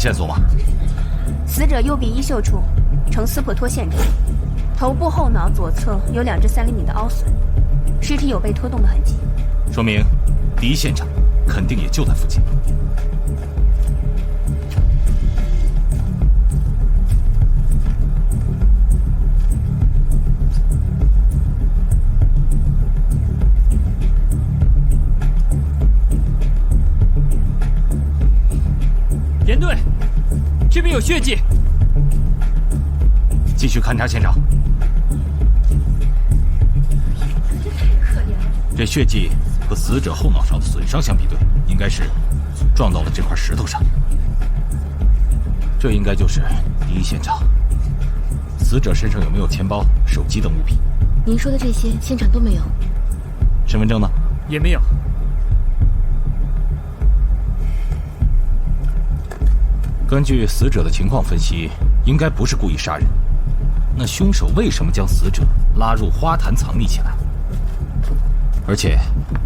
线索吗？死者右臂衣袖处呈撕破脱线状，头部后脑左侧有2至3厘米的凹损，尸体有被拖动的痕迹，说明第一现场肯定也就在附近。严队，这边有血迹。继续勘察现场。这血迹和死者后脑勺的损伤相比对，应该是撞到了这块石头上。这应该就是第一现场。死者身上有没有钱包、手机等物品？您说的这些现场都没有。身份证呢？也没有。根据死者的情况分析，应该不是故意杀人。那凶手为什么将死者拉入花坛藏匿起来？而且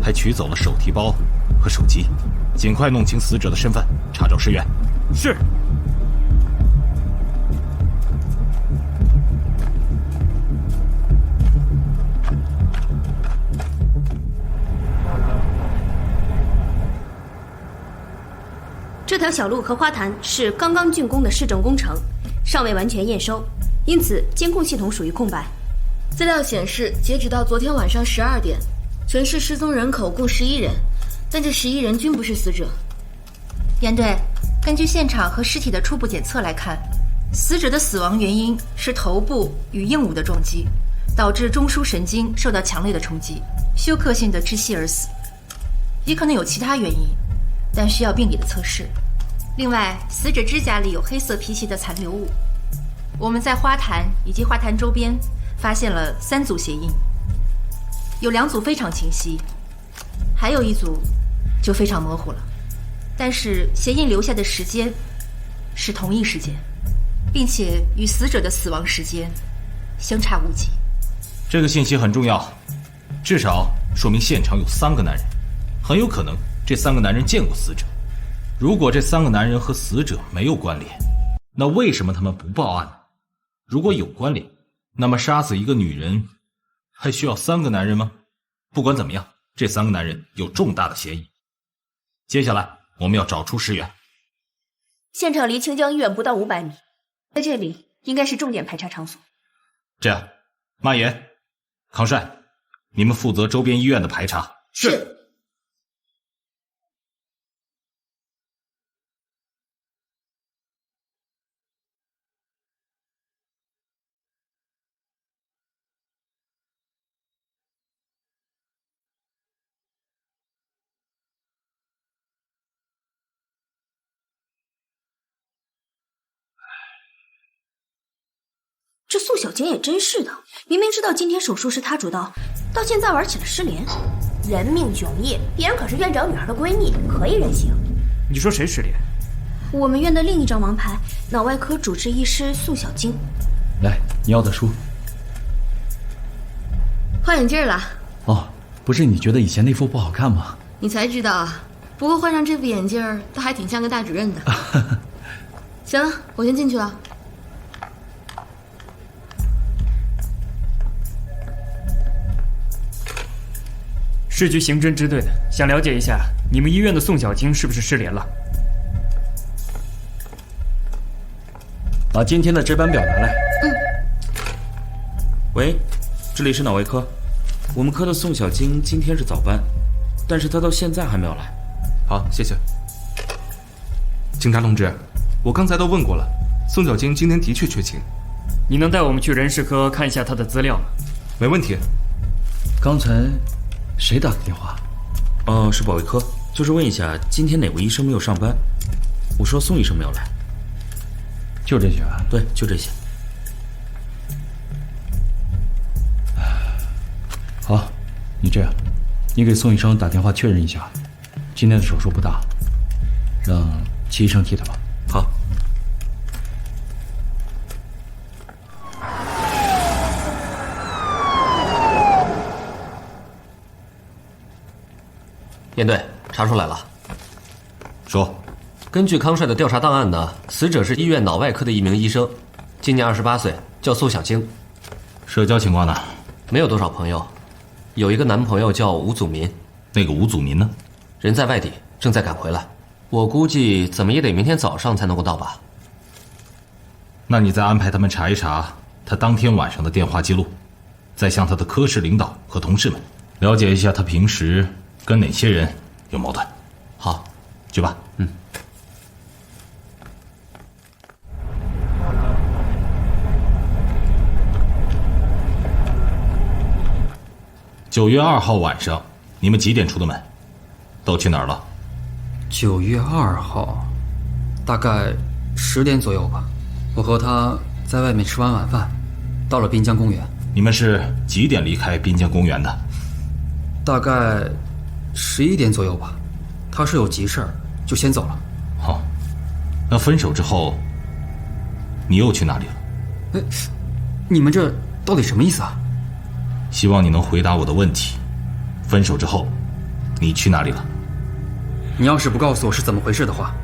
还取走了手提包和手机。尽快弄清死者的身份，查找尸源。是。这条小路和花坛是刚刚竣工的市政工程，尚未完全验收，因此监控系统属于空白。资料显示，截止到昨天晚上12点，全市失踪人口共11人，但这11人均不是死者。严队，根据现场和尸体的初步检测来看，死者的死亡原因是头部与硬物的撞击，导致中枢神经受到强烈的冲击，休克性的窒息而死。也可能有其他原因，但需要病理的测试。另外，死者指甲里有黑色皮屑的残留物。我们在花坛以及花坛周边发现了3组鞋印。有2组非常清晰，还有1组就非常模糊了。但是鞋印留下的时间是同一时间，并且与死者的死亡时间相差无几。这个信息很重要，至少说明现场有3个男人，很有可能这3个男人见过死者。如果这3个男人和死者没有关联，那为什么他们不报案呢？如果有关联，那么杀死一个女人还需要3个男人吗？不管怎么样，这3个男人有重大的嫌疑。接下来我们要找出尸源。现场离清江医院不到500米，在这里应该是重点排查场所。这样，马岩、康帅，你们负责周边医院的排查。是。这宋小坚也真是的，明明知道今天手术是他主刀，到现在玩起了失联。人命迥异，别人可是院长女儿的闺蜜，可以任性。你说谁失联？我们院的另一张王牌，脑外科主治医师宋小晶。来，你要的书。换眼镜了。哦，不是你觉得以前那副不好看吗？你才知道啊。不过换上这副眼镜倒还挺像个大主任的。行了，我先进去了。市局刑侦支队的，想了解一下你们医院的宋小晶是不是失联了？把今天的值班表拿来。喂，这里是脑外科，我们科的宋小晶今天是早班，但是她到现在还没有来。好，谢谢。警察同志，我刚才都问过了，宋小晶今天的确缺勤。你能带我们去人事科看一下她的资料吗？没问题。刚才谁打的电话？是保卫科，就是问一下今天哪位医生没有上班。我说宋医生没有来。就这些啊？对，就这些。好，你这样，你给宋医生打电话确认一下，今天的手术不大，让齐医生替他吧。好。严队，查出来了。说，根据康帅的调查档案呢，死者是医院脑外科的一名医生，今年28岁，叫宋小晶。社交情况呢？没有多少朋友，有一个男朋友叫吴祖民。那个吴祖民呢？人在外地，正在赶回来。我估计怎么也得明天早上才能够到吧。那你再安排他们查一查他当天晚上的电话记录，再向他的科室领导和同事们了解一下他平时跟哪些人有矛盾。好，去吧。9月2号晚上，你们几点出的门？都去哪儿了？9月2号，大概10点左右吧。我和他在外面吃完晚饭，到了滨江公园。你们是几点离开滨江公园的？大概11点左右吧。他是有急事儿，就先走了。好，那分手之后，你又去哪里了？哎，你们这到底什么意思啊？希望你能回答我的问题。分手之后，你去哪里了？你要是不告诉我是怎么回事的话，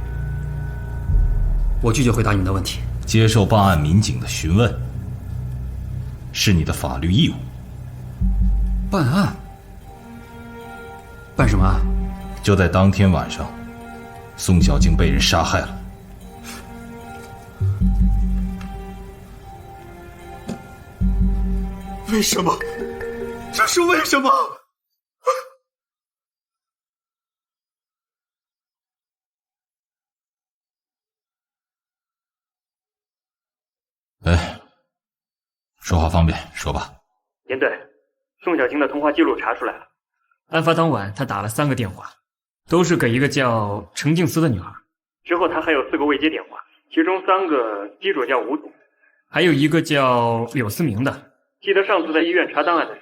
我拒绝回答你们的问题。接受办案民警的询问，是你的法律义务。办案？办什么案？就在当天晚上，宋小晶被人杀害了。为什么？这是为什么？哎，说话方便，说吧。严队，宋小晶的通话记录查出来了。案发当晚，他打了3个电话，都是给一个叫程静思的女孩。之后他还有4个未接电话，其中3个机主叫吴总，还有一个叫柳思明的。记得上次在医院查档案的时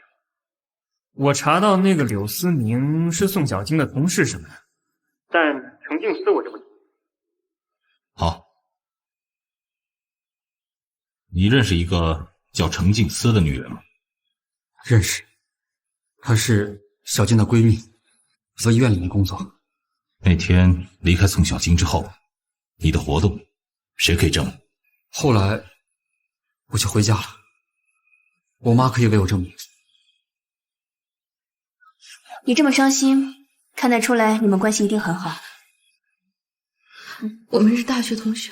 候，我查到那个柳思明是宋小晶的同事什么的，但程静思我就不清楚。好，你认识一个叫程静思的女人吗？认识，她是小静的闺蜜，在医院里面工作。那天离开宋小晶之后，你的活动谁可以证明？后来我就回家了，我妈可以为我证明。你这么伤心，看得出来你们关系一定很好。我们是大学同学，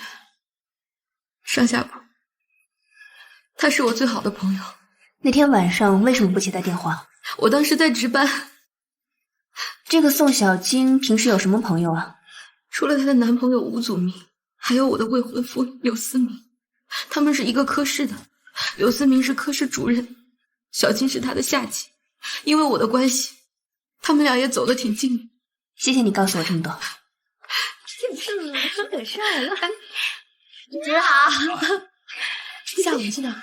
上下铺。他是我最好的朋友。那天晚上为什么不接他电话？我当时在值班。这个宋小晶平时有什么朋友啊？除了她的男朋友吴祖明，还有我的未婚夫柳思明，他们是一个科室的。柳思明是科室主任，小金是他的下级。因为我的关系，他们俩也走得挺近的。谢谢你告诉我这么多。真可帅了，主任好。下午去哪？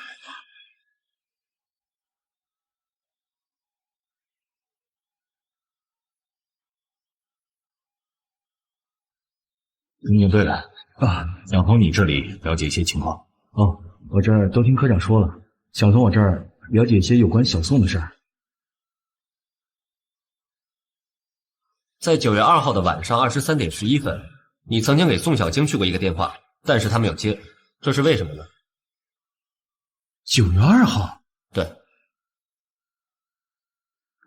对了啊，想从你这里了解一些情况。哦，我这儿都听科长说了，想从我这儿了解一些有关小宋的事儿。在9月2号的晚上23点11分，你曾经给宋小晶去过一个电话，但是她没有接，这是为什么呢？9月2号？对。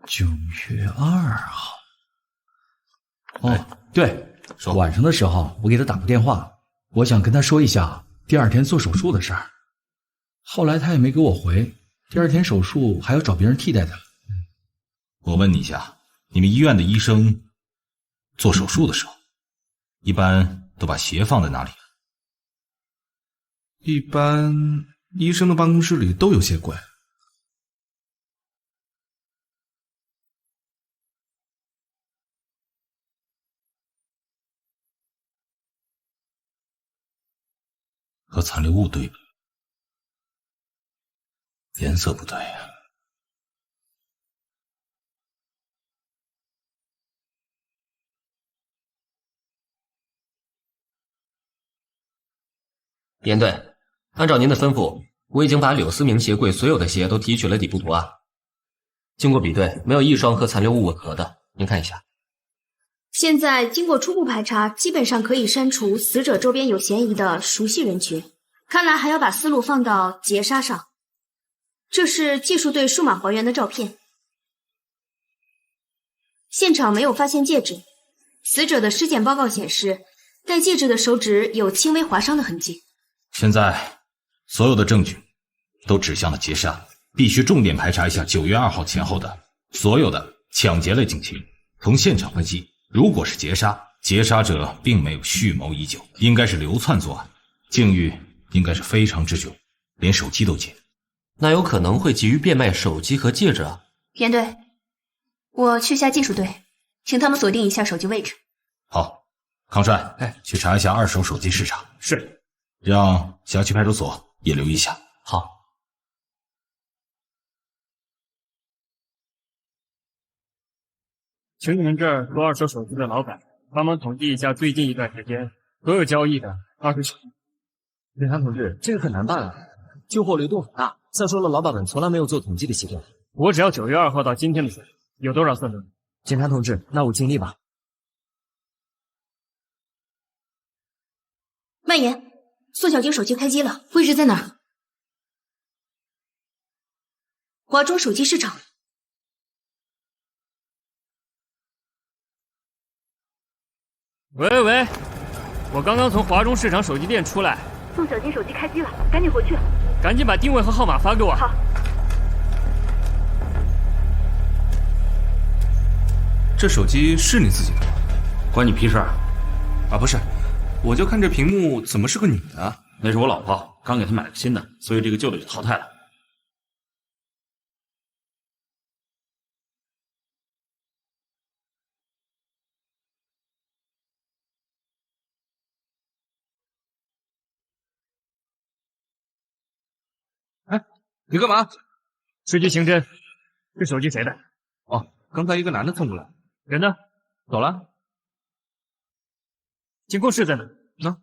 9月2号。哦，对，晚上的时候我给他打过电话，我想跟他说一下第二天做手术的事儿。后来他也没给我回，第二天手术还要找别人替代他。我问你一下，你们医院的医生做手术的时候，一般都把鞋放在哪里？一般医生的办公室里都有鞋柜。和残留物对比，颜色不对啊。严队，按照您的吩咐，我已经把柳思明鞋柜所有的鞋都提取了底部图案，经过比对，没有一双和残留物吻合的，您看一下。现在经过初步排查，基本上可以删除死者周边有嫌疑的熟悉人群。看来还要把思路放到劫杀上。这是技术队数码还原的照片。现场没有发现戒指，死者的尸检报告显示，戴戒指的手指有轻微划伤的痕迹。现在所有的证据都指向了劫杀，必须重点排查一下9月2号前后的所有的抢劫类警情。从现场分析，如果是劫杀，劫杀者并没有蓄谋已久，应该是流窜作案，境遇应该是非常之久，连手机都劫。那有可能会急于变卖手机和戒指啊。严队，我去下技术队，请他们锁定一下手机位置。好，康帅，去查一下二手手机市场。是。让辖区派出所也留意一下。好。请你们这儿做二手手机的老板帮忙统计一下最近一段时间所有交易的二手手机。警察同志，这个很难办啊，旧货流动很大。再说了，老板们从来没有做统计的习惯。我只要9月2号到今天的数，有多少算多少。警察同志，那我尽力吧。蔓延，宋小晶手机开机了，位置在哪儿？华中手机市场。喂，我刚刚从华中市场手机店出来。宋小晶手机开机了，赶紧回去。赶紧把定位和号码发给我。好。这手机是你自己的吗？关你屁事儿啊！不是，我就看这屏幕怎么是个女的啊？那是我老婆，刚给她买了个新的，所以这个旧的就淘汰了。哎，你干嘛？随机刑侦，这手机谁的？哦，刚才一个男的送过来，人呢？走了。监控室在哪？那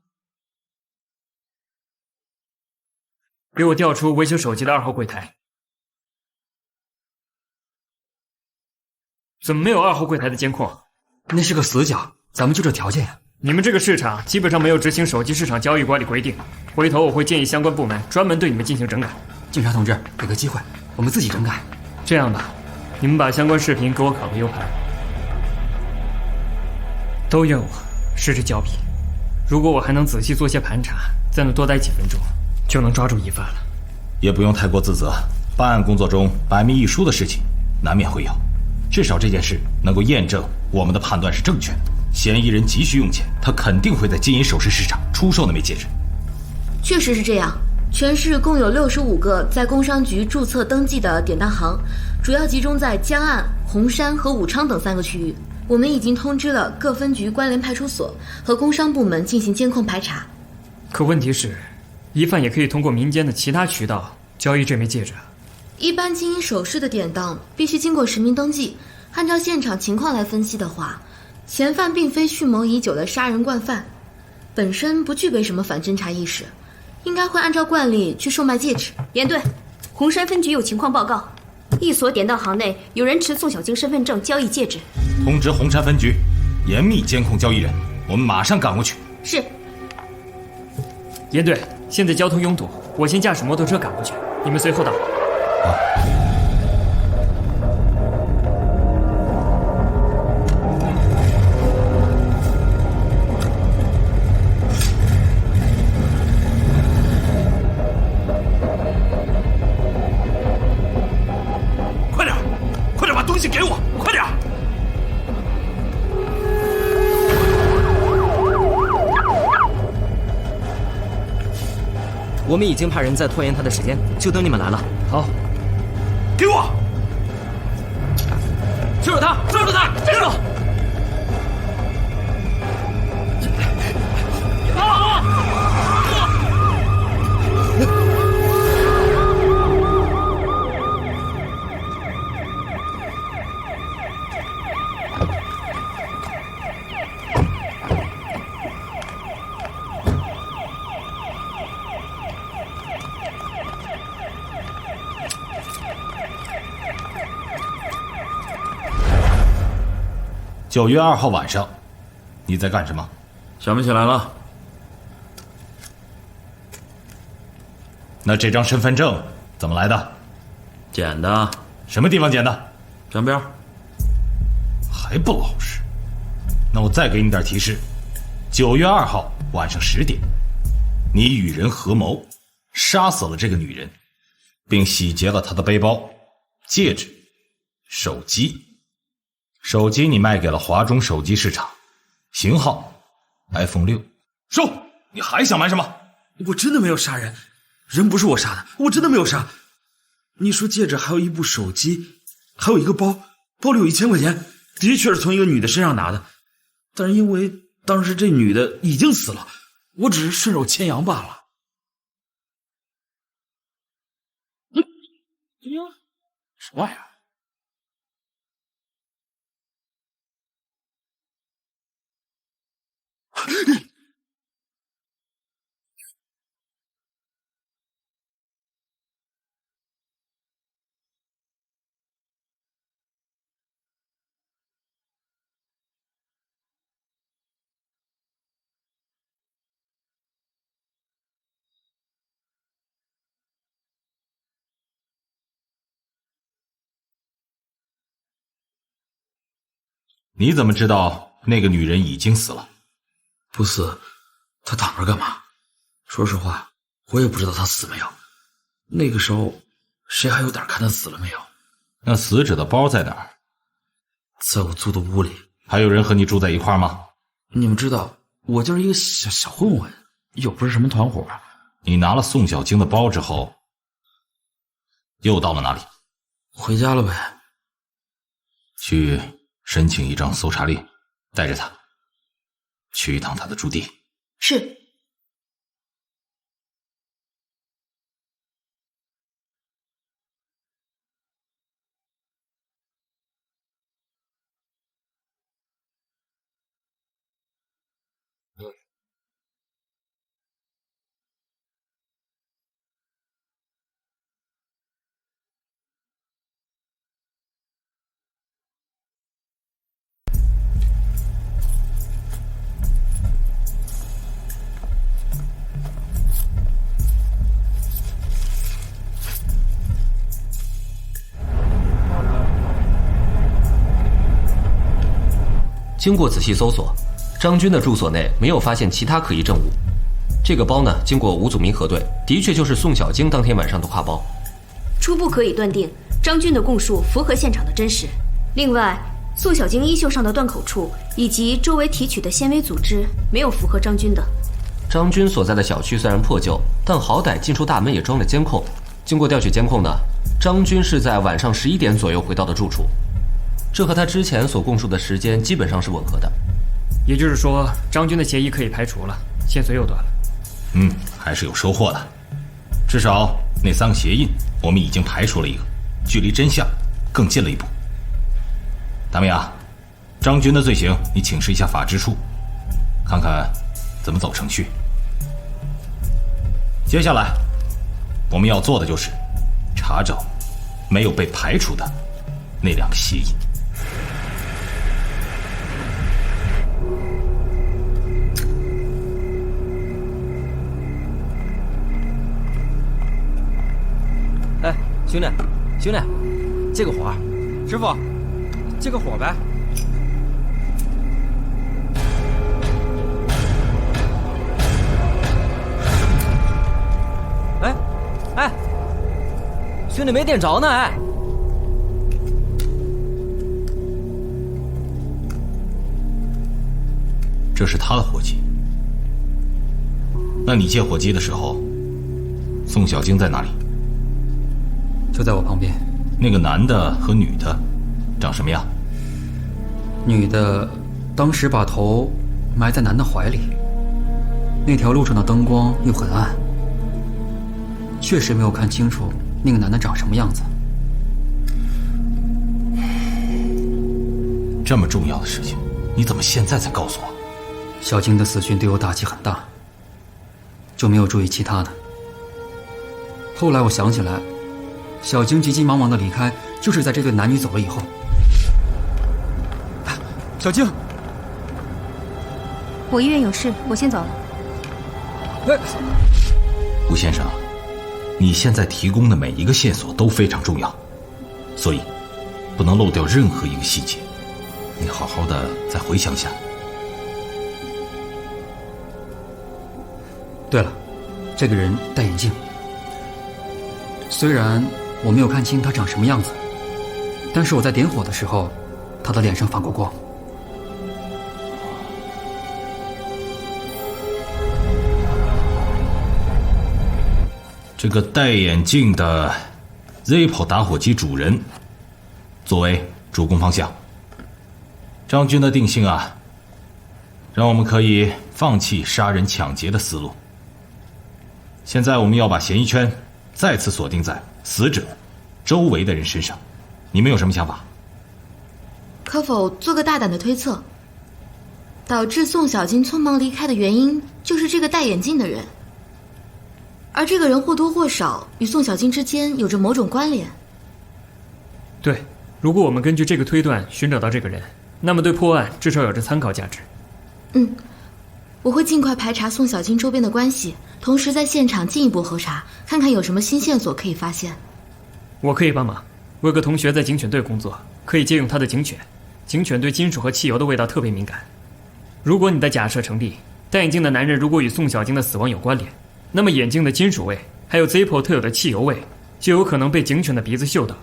给我调出维修手机的2号柜台。怎么没有2号柜台的监控？那是个死角，咱们就这条件呀。你们这个市场基本上没有执行手机市场交易管理规定，回头我会建议相关部门专门对你们进行整改。警察同志，给个机会，我们自己整改。这样吧，你们把相关视频给我拷个 U 盘，都怨我失之交臂。如果我还能仔细做些盘查，在那多待几分钟，就能抓住疑犯了。也不用太过自责，办案工作中百密一疏的事情难免会有，至少这件事能够验证我们的判断是正确的。嫌疑人急需用钱，他肯定会在金银首饰市场出售那枚戒指。确实是这样，全市共有65个在工商局注册登记的典当行，主要集中在江岸、红山和武昌等3个区域。我们已经通知了各分局关联派出所和工商部门进行监控排查。可问题是，疑犯也可以通过民间的其他渠道交易这枚戒指。一般金银首饰的典当必须经过实名登记，按照现场情况来分析的话，嫌犯并非蓄谋已久的杀人惯犯，本身不具备什么反侦查意识，应该会按照惯例去售卖戒指。严队，红山分局有情况报告，一所典当行内有人持宋小晶身份证交易戒指。通知红山分局严密监控交易人，我们马上赶过去。是。严队，现在交通拥堵，我先驾驶摩托车赶过去，你们随后到。快点把东西给我，快点！我们已经派人在拖延他的时间，就等你们来了。好，给我！抓住他！抓住他！站住！9月2号晚上，你在干什么？想不起来了。那这张身份证怎么来的？捡的。什么地方捡的？江边。还不老实。那我再给你点提示：9月2号晚上10点，你与人合谋，杀死了这个女人，并洗劫了她的背包、戒指、手机。手机你卖给了华中手机市场，型号 iPhone 6。收！你还想瞒什么？我真的没有杀人，人不是我杀的，我真的没有杀。你说戒指还有一部手机，还有一个包，包里有1000块钱，的确是从一个女的身上拿的，但是因为当时这女的已经死了，我只是顺手牵羊罢了。什么玩意儿？你怎么知道那个女人已经死了？不死，她躺着干嘛？说实话，我也不知道她死没有。那个时候，谁还有胆看她死了没有？那死者的包在哪儿？在我租的屋里。还有人和你住在一块吗？你们知道，我就是一个小混混，又不是什么团伙。你拿了宋小晶的包之后，又到了哪里？回家了呗。去申请一张搜查令，带着他去一趟他的驻地。是。经过仔细搜索，张军的住所内没有发现其他可疑证物。这个包呢，经过吴祖明核对，的确就是宋小晶当天晚上的挎包。初步可以断定，张军的供述符合现场的真实。另外，宋小晶衣袖上的断口处以及周围提取的纤维组织没有符合张军的。张军所在的小区虽然破旧，但好歹进出大门也装了监控。经过调取监控呢，张军是在晚上11点左右回到的住处，这和他之前所供述的时间基本上是吻合的。也就是说，张军的嫌疑可以排除了，线索又断了。还是有收获的。至少那3个鞋印，我们已经排除了一个，距离真相更近了一步。大明啊，张军的罪行你请示一下法制处，看看怎么走程序。接下来我们要做的就是查找没有被排除的那2个鞋印。哎，兄弟，借个火，师傅，借个火呗。哎，兄弟没点着呢，哎。这是他的火机。那你借火机的时候，宋小晶在哪里？就在我旁边。那个男的和女的长什么样？女的当时把头埋在男的怀里，那条路上的灯光又很暗，确实没有看清楚那个男的长什么样子。这么重要的事情，你怎么现在才告诉我？小晶的死讯对我打击很大，就没有注意其他的。后来我想起来，小晶急急忙忙的离开，就是在这对男女走了以后。小晶，我医院有事，我先走了。吴先生，你现在提供的每一个线索都非常重要，所以不能漏掉任何一个细节。你好好的再回想一下。对了，这个人戴眼镜，虽然我没有看清他长什么样子，但是我在点火的时候，他的脸上反过光。这个戴眼镜的 Zippo 打火机主人作为主攻方向，张军的定性啊，让我们可以放弃杀人抢劫的思路。现在我们要把嫌疑圈再次锁定在死者周围的人身上，你们有什么想法？可否做个大胆的推测，导致宋小晶匆忙离开的原因就是这个戴眼镜的人，而这个人或多或少与宋小晶之间有着某种关联。对，如果我们根据这个推断寻找到这个人，那么对破案至少有着参考价值。我会尽快排查宋小晶周边的关系，同时在现场进一步核查，看看有什么新线索可以发现。我可以帮忙，我有个同学在警犬队工作，可以借用他的警犬。警犬对金属和汽油的味道特别敏感。如果你的假设成立，戴眼镜的男人如果与宋小晶的死亡有关联，那么眼镜的金属味还有 Zippo 特有的汽油味就有可能被警犬的鼻子嗅到。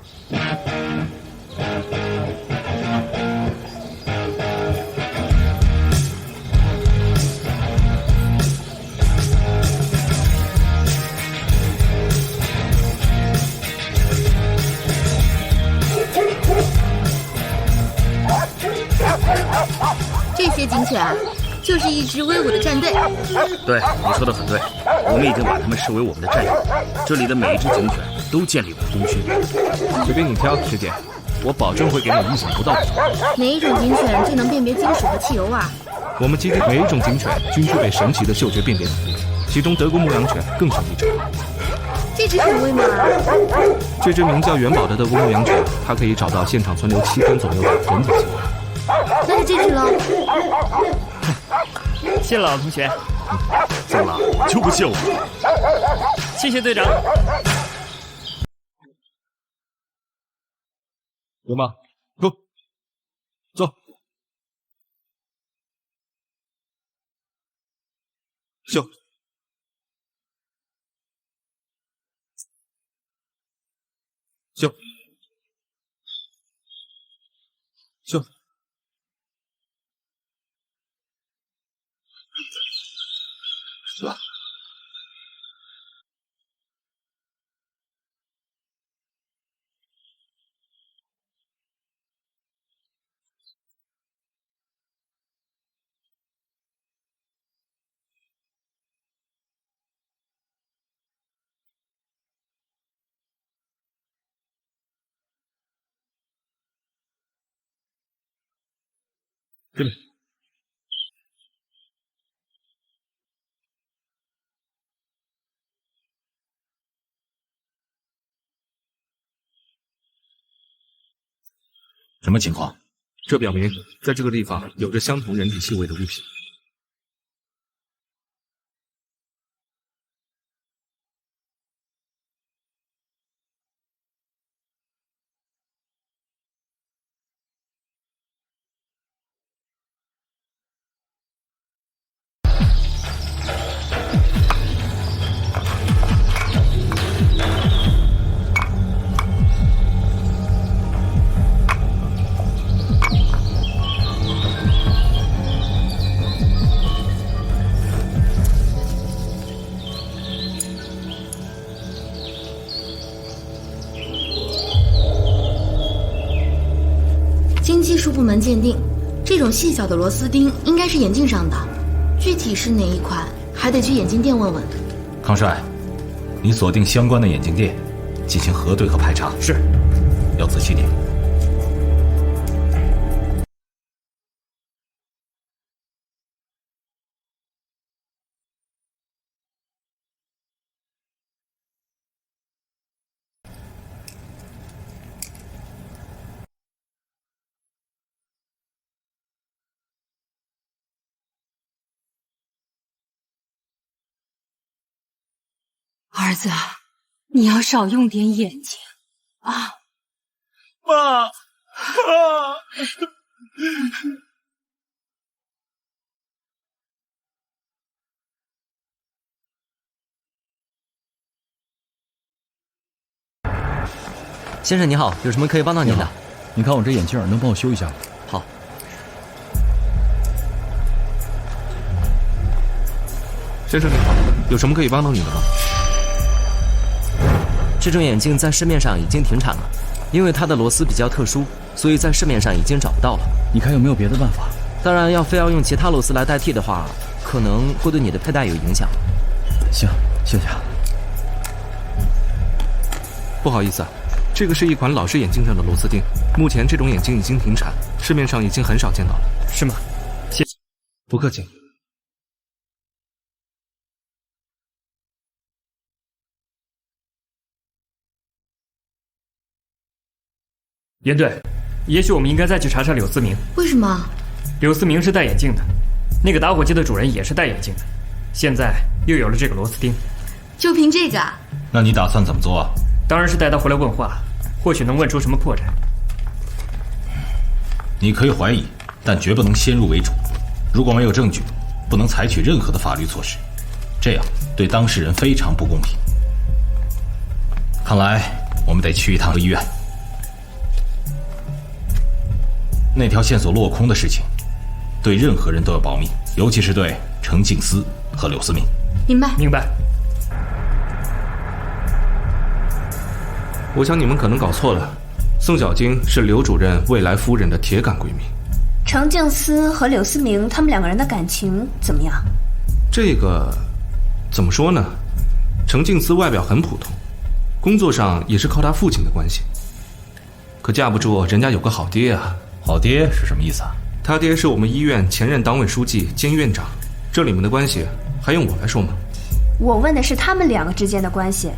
这些警犬啊，就是一支威武的战队。对，你说的很对，我们已经把他们视为我们的战友。这里的每一只警犬都建立了功勋。随便你挑，师姐，我保证会给你意想不到的。哪一种警犬最能辨别金属和汽油味？我们基地每一种警犬均具备神奇的嗅觉辨别能力，其中德国牧羊犬更胜一筹。这只很威猛啊！这只名叫元宝的德国牧羊犬，它可以找到现场存留7天左右的人体气味。那就这只喽。谢了老同学。怎么了？就不谢我？谢谢队长。有吗？走，走。秀，秀，秀，是吧？这边。什么情况？这表明在这个地方有着相同人体气味的物品。经技术部门鉴定，这种细小的螺丝钉应该是眼镜上的，具体是哪一款，还得去眼镜店问问。康帅，你锁定相关的眼镜店，进行核对和排查。是，要仔细点。儿子，你要少用点眼睛啊！妈，先生你好，有什么可以帮到您的？你看我这眼镜能帮我修一下吗？好。先生你好，有什么可以帮到你的吗？这种眼镜在市面上已经停产了，因为它的螺丝比较特殊，所以在市面上已经找不到了。你看有没有别的办法？当然，非要用其他螺丝来代替的话，可能会对你的佩戴有影响。行，谢谢。不好意思啊，这个是一款老式眼镜上的螺丝钉，目前这种眼镜已经停产，市面上已经很少见到了。是吗？谢谢。不客气。严队，也许我们应该再去查查柳思明。为什么？柳思明是戴眼镜的，那个打火机的主人也是戴眼镜的，现在又有了这个螺丝钉，就凭这个啊？那你打算怎么做啊？当然是带他回来问话，或许能问出什么破绽。你可以怀疑，但绝不能先入为主。如果没有证据，不能采取任何的法律措施，这样对当事人非常不公平。看来我们得去一趟医院。那条线索落空的事情，对任何人都要保密，尤其是对程静思和柳思明。明白。明白。我想你们可能搞错了，宋小晶是刘主任未来夫人的铁杆闺蜜。程静思和柳思明他们两个人的感情怎么样？这个怎么说呢？程静思外表很普通，工作上也是靠他父亲的关系，可架不住人家有个好爹啊。好爹是什么意思啊？他爹是我们医院前任党委书记兼院长，这里面的关系还用我来说吗？我问的是他们两个之间的关系。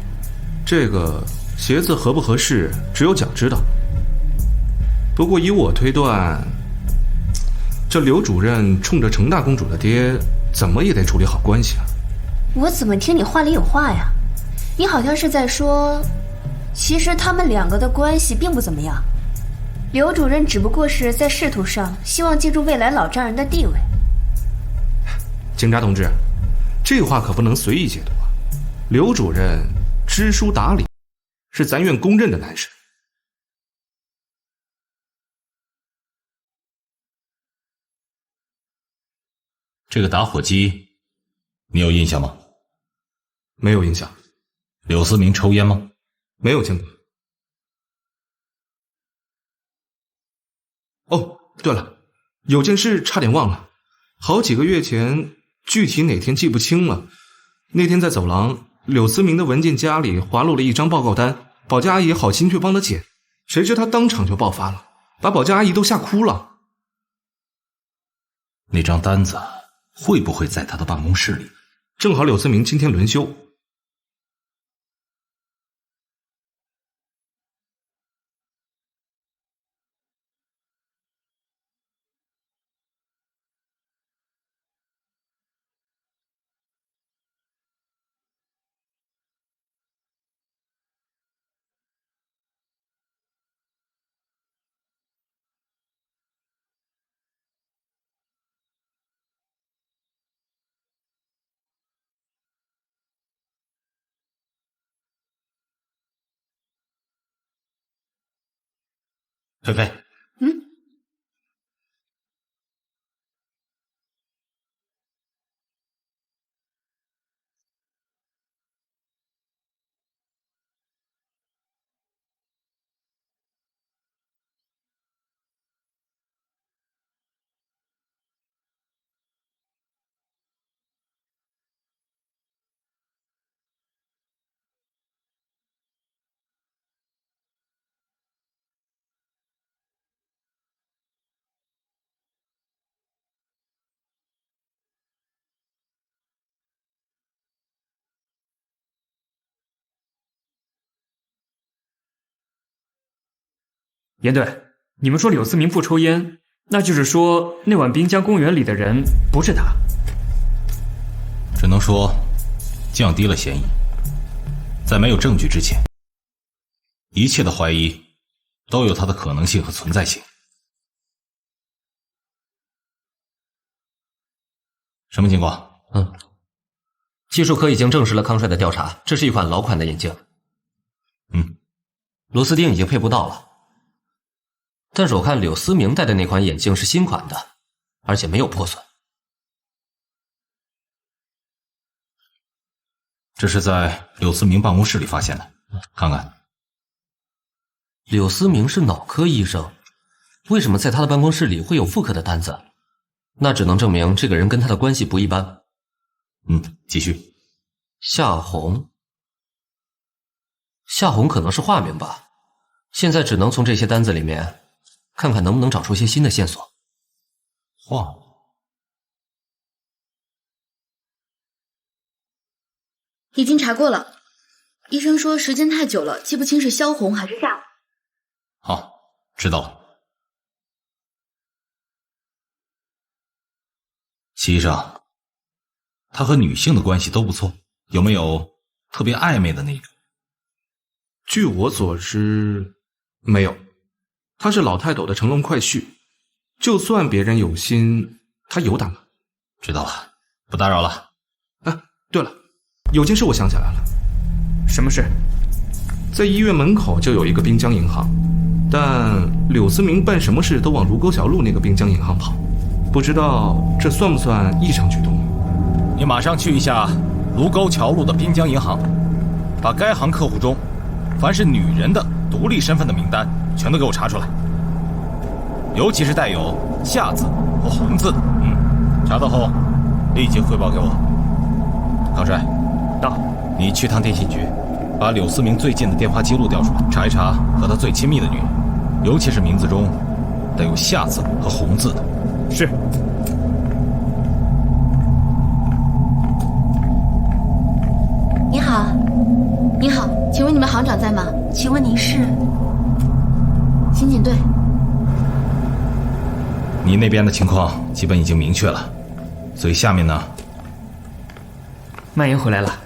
这个鞋子合不合适，只有脚知道。不过以我推断，这刘主任冲着程大公主的爹，怎么也得处理好关系啊。我怎么听你话里有话呀？你好像是在说，其实他们两个的关系并不怎么样。刘主任只不过是在仕途上希望借助未来老丈人的地位。警察同志，这话可不能随意解读啊！刘主任知书达理，是咱院公认的男神。这个打火机，你有印象吗？没有印象。柳思明抽烟吗？没有见过。哦，对了，有件事差点忘了，好几个月前，具体哪天记不清了。那天在走廊，柳思明的文件夹里滑落了一张报告单，保洁阿姨好心去帮他捡，谁知他当场就爆发了，把保洁阿姨都吓哭了。那张单子会不会在他的办公室里？正好柳思明今天轮休。菲菲，严队，你们说柳思明不抽烟，那就是说那晚滨江公园里的人不是他。只能说降低了嫌疑。在没有证据之前，一切的怀疑都有它的可能性和存在性。什么情况？技术科已经证实了康帅的调查，这是一款老款的眼镜。螺丝钉已经配不到了。但是我看柳思明戴的那款眼镜是新款的，而且没有破损。这是在柳思明办公室里发现的，看看。柳思明是脑科医生，为什么在他的办公室里会有妇科的单子？那只能证明这个人跟他的关系不一般。继续。夏红，夏红可能是化名吧，现在只能从这些单子里面看看能不能找出些新的线索。化，已经查过了，医生说时间太久了，记不清是萧红还是夏红。好，知道了。齐医生，他和女性的关系都不错，有没有特别暧昧的那个？据我所知，没有。他是老泰斗的乘龙快婿，就算别人有心，他有胆吗？知道了，不打扰了。对了，有件事我想起来了。什么事？在医院门口就有一个滨江银行，但柳思明办什么事都往卢沟小路那个滨江银行跑，不知道这算不算异常举动？你马上去一下卢沟桥路的滨江银行，把该行客户中凡是女人的独立身份的名单全都给我查出来，尤其是带有夏字和红字的。查到后立即汇报给我。康帅，到。你去趟电信局，把柳思明最近的电话记录调出来，查一查和他最亲密的女人，尤其是名字中带有夏字和红字的。是。你好，你好，请问你们行长在吗？请问您是？刑警队。你那边的情况基本已经明确了，所以下面呢？曼英回来了。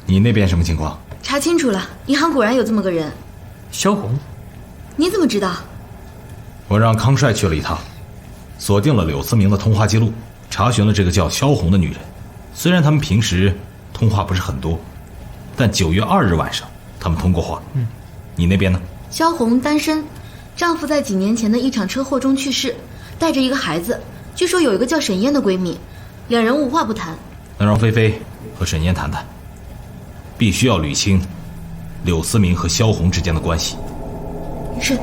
你那边什么情况？查清楚了，银行果然有这么个人。萧红。你怎么知道？我让康帅去了一趟，锁定了柳思明的通话记录，查询了这个叫萧红的女人，虽然他们平时通话不是很多，但9月2日晚上他们通过话。你那边呢？萧红单身，丈夫在几年前的一场车祸中去世，带着一个孩子。据说有一个叫沈燕的闺蜜，两人无话不谈。那让菲菲和沈燕谈谈，必须要捋清柳思明和萧红之间的关系。是。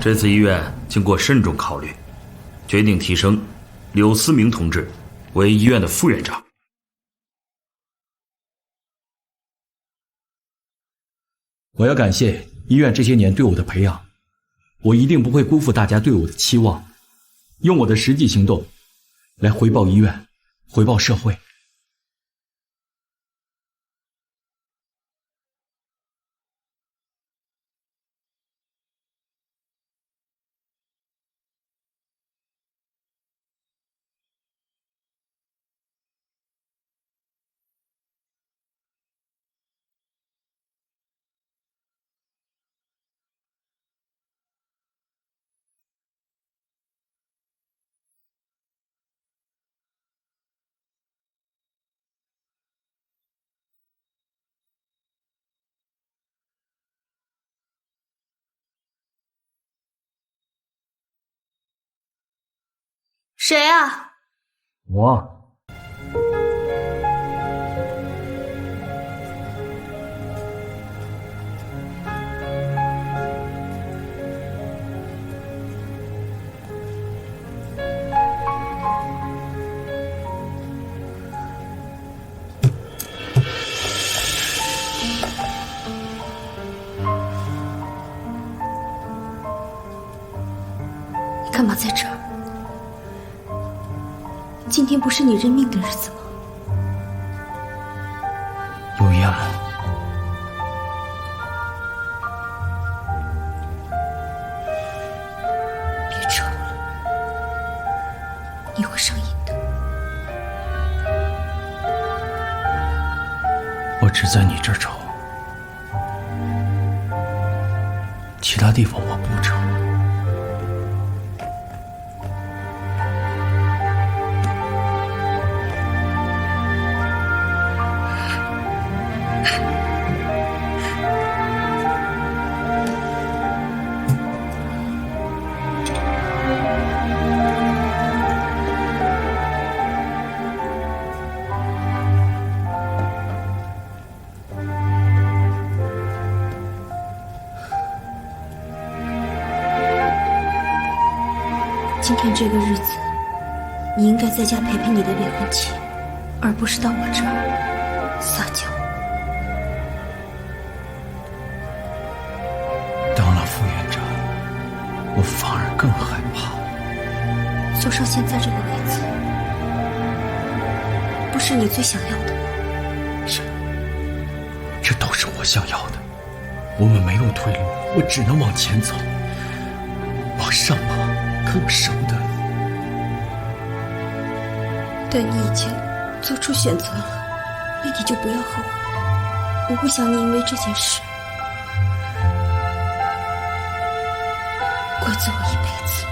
这次医院经过慎重考虑，决定提升柳思明同志为医院的副院长。我要感谢医院这些年对我的培养，我一定不会辜负大家对我的期望，用我的实际行动来回报医院，回报社会。谁啊？我。你干嘛在这儿？今天不是你认命的日子吗？有烟吗？别抽了，你会上瘾的。我只在你这儿抽，其他地方我不抽。今天这个日子，你应该在家陪陪你的未婚妻，而不是到我这儿撒娇。当了副院长，我反而更害怕。坐上现在这个位子，不是你最想要的吗？这都是我想要的。我们没有退路，我只能往前走，往上爬。可我舍不得。但你已经做出选择了，那你就不要后悔。我不想你因为这件事怪罪我一辈子。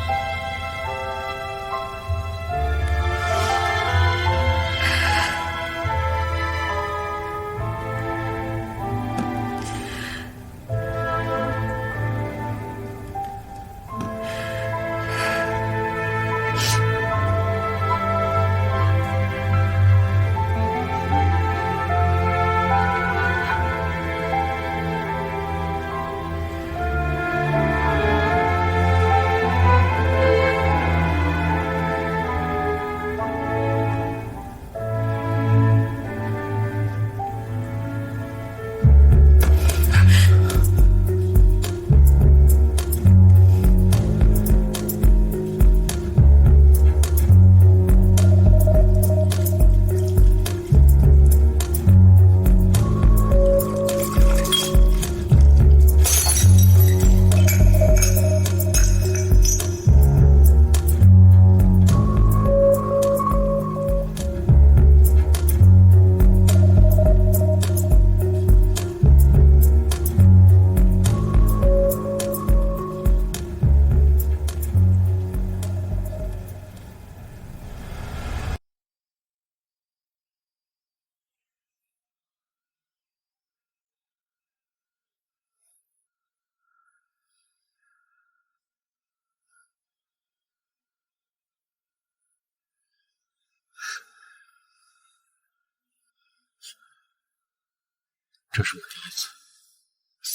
这是我第一次，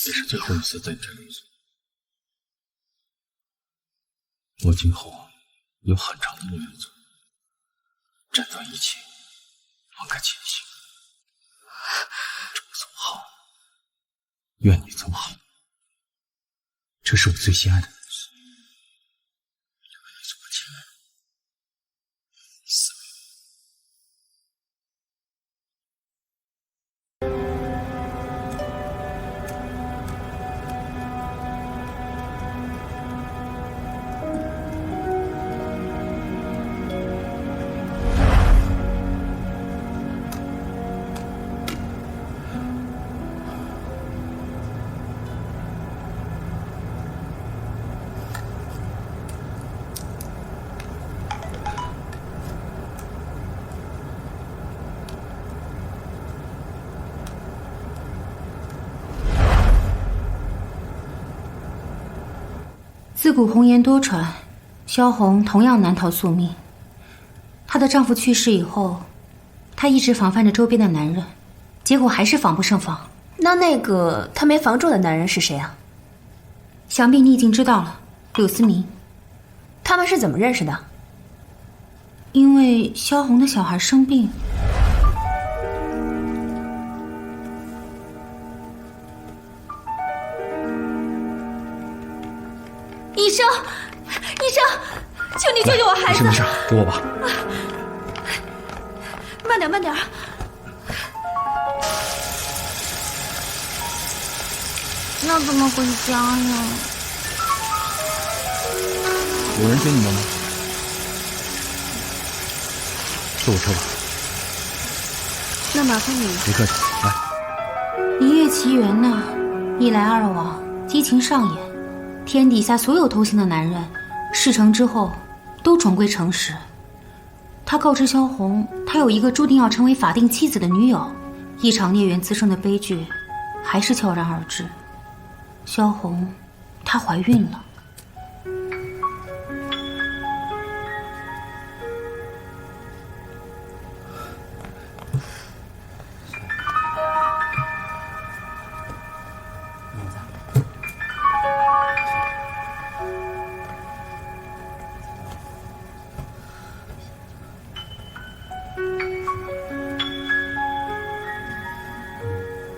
也是最后一次在你这里。我今后有很长的路要走，斩断一切，放开前行。祝我走好，愿你走好。这是我最心爱的人。自古红颜多传，萧红同样难逃宿命。她的丈夫去世以后，她一直防范着周边的男人，结果还是防不胜防。那个她没防住的男人是谁啊？想必你已经知道了，柳思明。他们是怎么认识的？因为萧红的小孩生病。医生，医生，求你救救我孩子！没事，给我吧。慢点，慢点。要怎么回家呀？有人接你们吗？坐我车吧。那麻烦你了。别客气，来。一夜奇缘呐，一来二往，激情上演。天底下所有偷情的男人，事成之后都终归诚实。他告知萧红，他有一个注定要成为法定妻子的女友，一场孽缘滋生的悲剧，还是悄然而至。萧红，她怀孕了。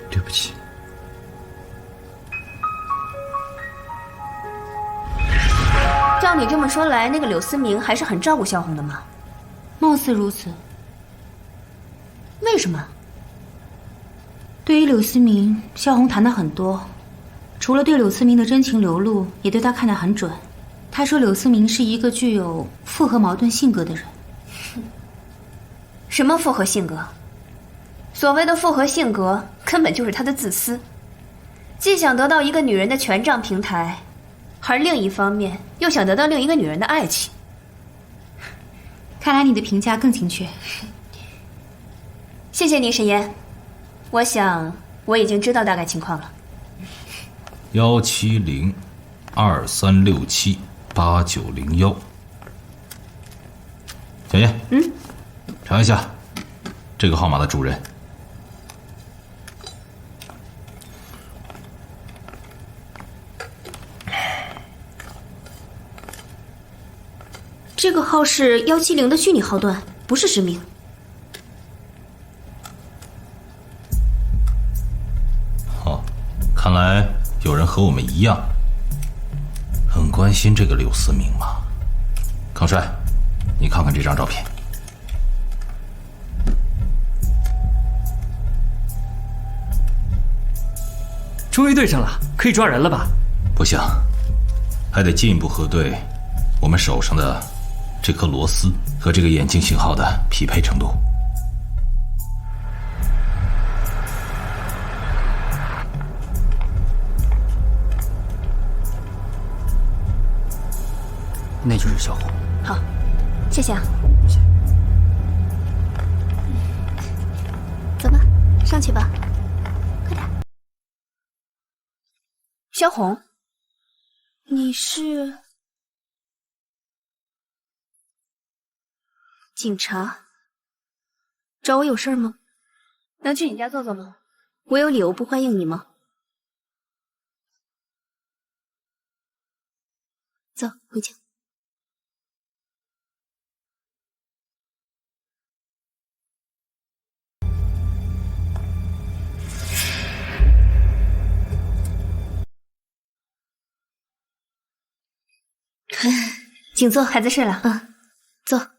对不起。照你这么说来，那个柳思明还是很照顾萧红的嘛？貌似如此。为什么？对于柳思明，萧红谈的很多，除了对柳思明的真情流露，也对他看得很准。他说柳思明是一个具有复合矛盾性格的人。什么复合性格？所谓的复合性格，根本就是他的自私，既想得到一个女人的权杖平台，而另一方面又想得到另一个女人的爱情。看来你的评价更精确。谢谢你，沈岩。我想我已经知道大概情况了。17023678901，小叶，查一下这个号码的主人。这个号是170的虚拟号段，不是实名。哦，看来有人和我们一样，很关心这个柳思明嘛。康帅，你看看这张照片。终于对上了，可以抓人了吧？不行，还得进一步核对我们手上的这颗螺丝和这个眼镜型号的匹配程度。那就是萧红。好，谢谢啊。走吧，上去吧，快点。萧红，你是警察？找我有事吗？能去你家坐坐吗？我有理由不欢迎你吗？走，回家。请坐，孩子睡了。坐。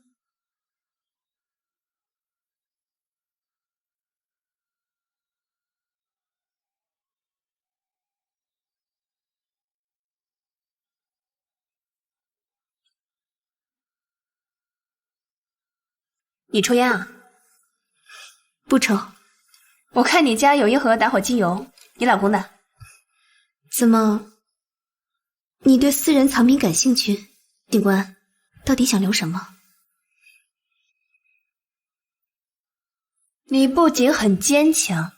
你抽烟啊？不抽。我看你家有一盒打火机油，你老公的？怎么？你对私人藏品感兴趣？警官，到底想留什么？你不仅很坚强，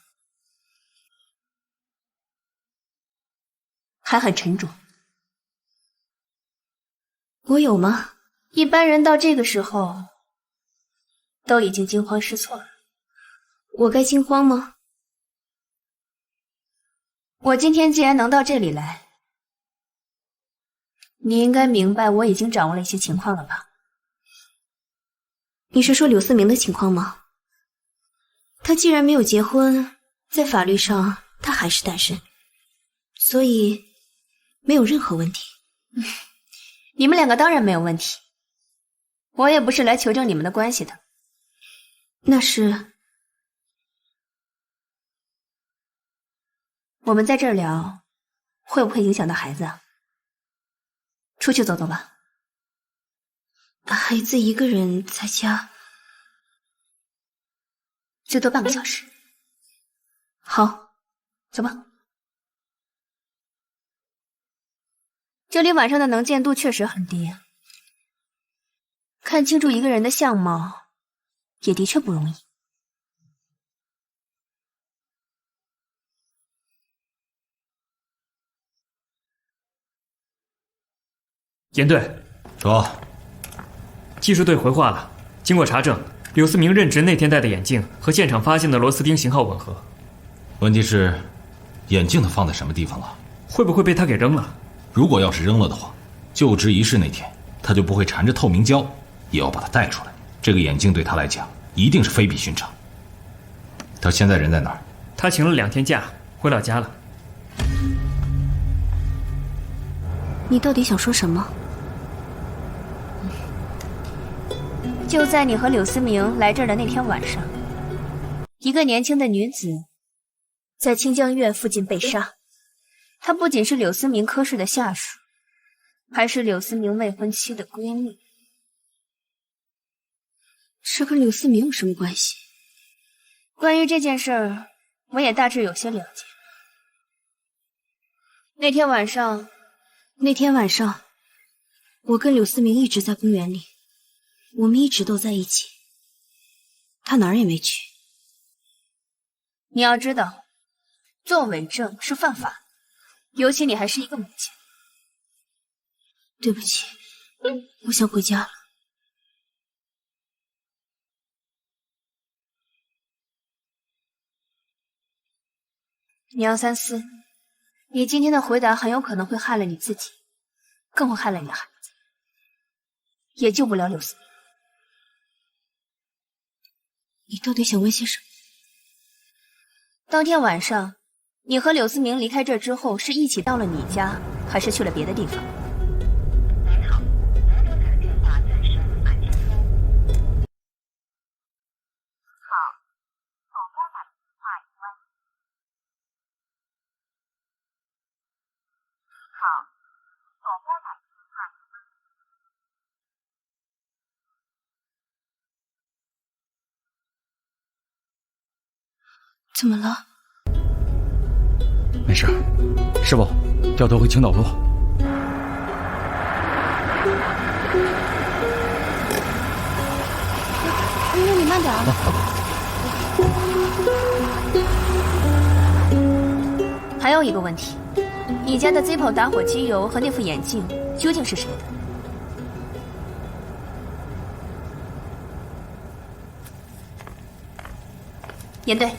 还很沉着。我有吗？一般人到这个时候都已经惊慌失措了。我该惊慌吗？我今天既然能到这里来，你应该明白我已经掌握了一些情况了吧？你是说柳思明的情况吗？他既然没有结婚，在法律上他还是单身，所以没有任何问题。你们两个当然没有问题，我也不是来求证你们的关系的。那是我们在这儿聊，会不会影响到孩子啊？出去走走吧。孩子一个人在家，最多半个小时。好，走吧。这里晚上的能见度确实很低，看清楚一个人的相貌也的确不容易。严队，说，技术队回话了，经过查证，柳思明任职那天戴的眼镜和现场发现的螺丝钉型号吻合。问题是，眼镜他放在什么地方了？会不会被他给扔了？如果要是扔了的话，就职仪式那天他就不会缠着透明胶也要把它带出来。这个眼镜对他来讲一定是非比寻常。他现在人在哪儿？他请了2天假，回老家了。你到底想说什么？就在你和柳思明来这儿的那天晚上，一个年轻的女子在清江院附近被杀。她不仅是柳思明科室的下属，还是柳思明未婚妻的闺蜜。这跟柳思明有什么关系？关于这件事儿，我也大致有些了解。那天晚上，我跟柳思明一直在公园里，我们一直都在一起，他哪儿也没去。你要知道，做伪证是犯法的，尤其你还是一个母亲。对不起，我想回家了。你要三思，你今天的回答很有可能会害了你自己，更会害了你的孩子，也救不了柳思明。你到底想问些什么？当天晚上，你和柳思明离开这之后，是一起到了你家，还是去了别的地方？怎么了？没事，师傅，掉头回青岛路。那你慢点啊。还有一个问题，你家的 Zippo 打火机油和那副眼镜究竟是谁的？严队。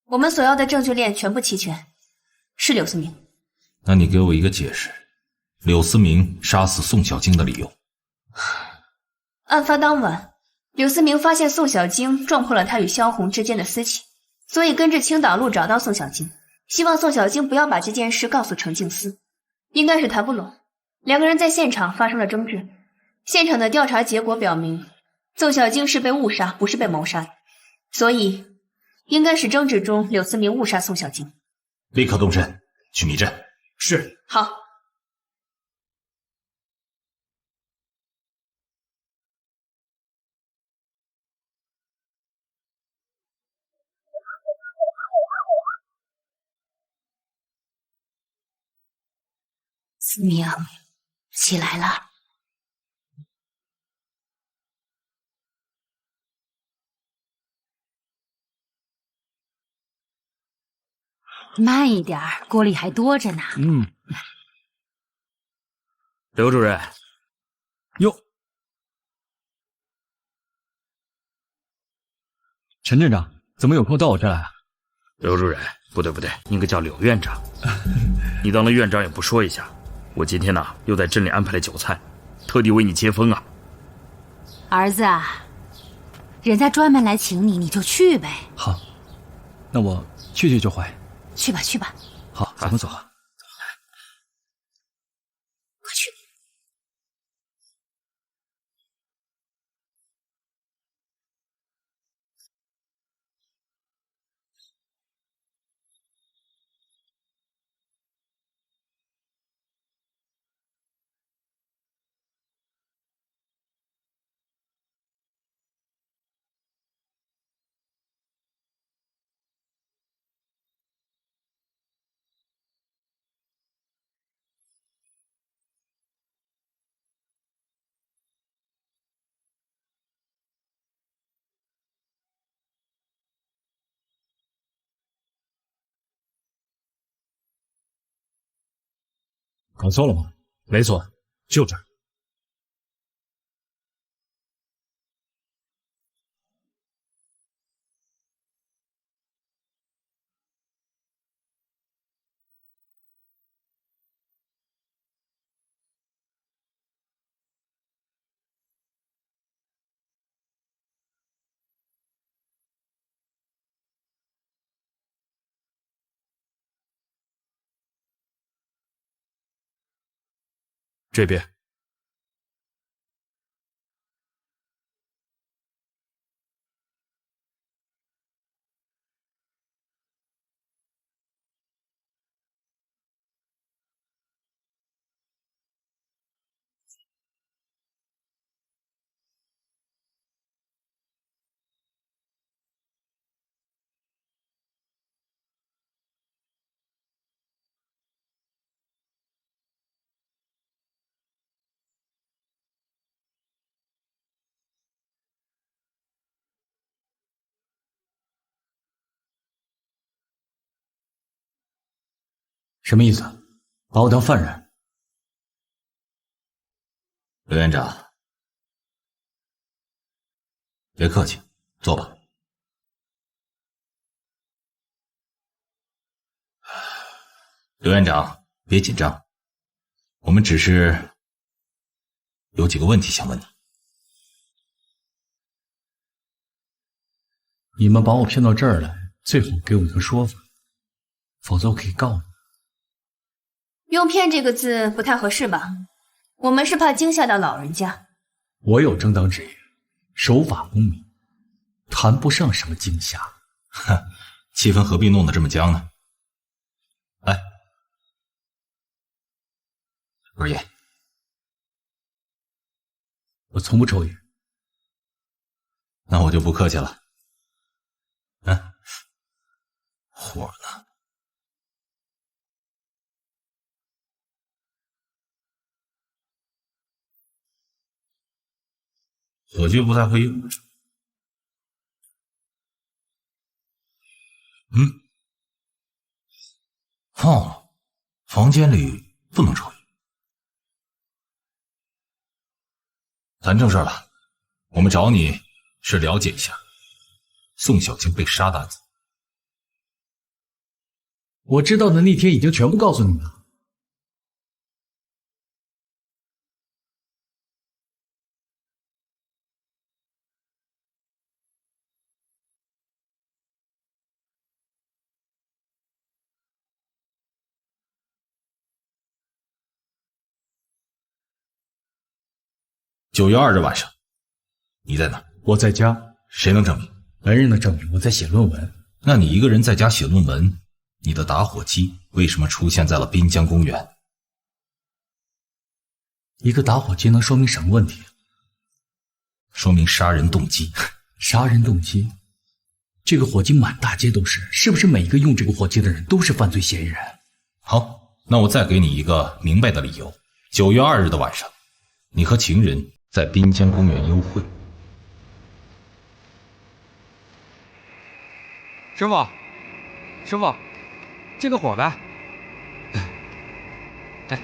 我们所要的证据链全部齐全，是柳思明。那你给我一个解释，柳思明杀死宋小晶的理由。案发当晚，柳思明发现宋小晶撞破了他与萧红之间的私情，所以跟着青岛路找到宋小晶，希望宋小晶不要把这件事告诉程静思。应该是谈不拢，两个人在现场发生了争执。现场的调查结果表明，宋小晶是被误杀，不是被谋杀的，所以应该是争执中柳思明误杀宋小晶。立刻动身去密镇。是。好。思明，起来了。慢一点，锅里还多着呢。刘主任。哟，陈镇长，怎么有空到我这来啊？刘主任，不对，应该叫柳院长。你当了院长也不说一下。我今天呢，又在镇里安排了酒菜，特地为你接风啊。儿子啊，人家专门来请你，你就去呗。好，那我去就回。去吧，去吧。好，咱们走啊。快去。搞错了吗？没错，就这儿。这边。什么意思？把我当犯人？刘院长，别客气，坐吧。刘院长，别紧张，我们只是有几个问题想问你。你们把我骗到这儿来，最好给我一个说法，否则我可以告你。用骗这个字不太合适吧？我们是怕惊吓到老人家。我有正当职业，守法公民，谈不上什么惊吓。哼，气氛何必弄得这么僵呢？来，根烟。我从不抽烟。那我就不客气了。火呢？火炬不太会用。哦，房间里不能抽烟。谈正事了，我们找你是了解一下宋小晴被杀的案子。我知道的那天已经全部告诉你们了。9月2日晚上，你在哪？我在家。谁能证明？没人能证明我在写论文。那你一个人在家写论文，你的打火机为什么出现在了滨江公园？一个打火机能说明什么问题？说明杀人动机。杀人动机？这个火机满大街都是，是不是每一个用这个火机的人都是犯罪嫌疑人？好，那我再给你一个明白的理由。9月2日的晚上，你和情人在滨江公园幽会。师傅，师傅，借个火呗。哎，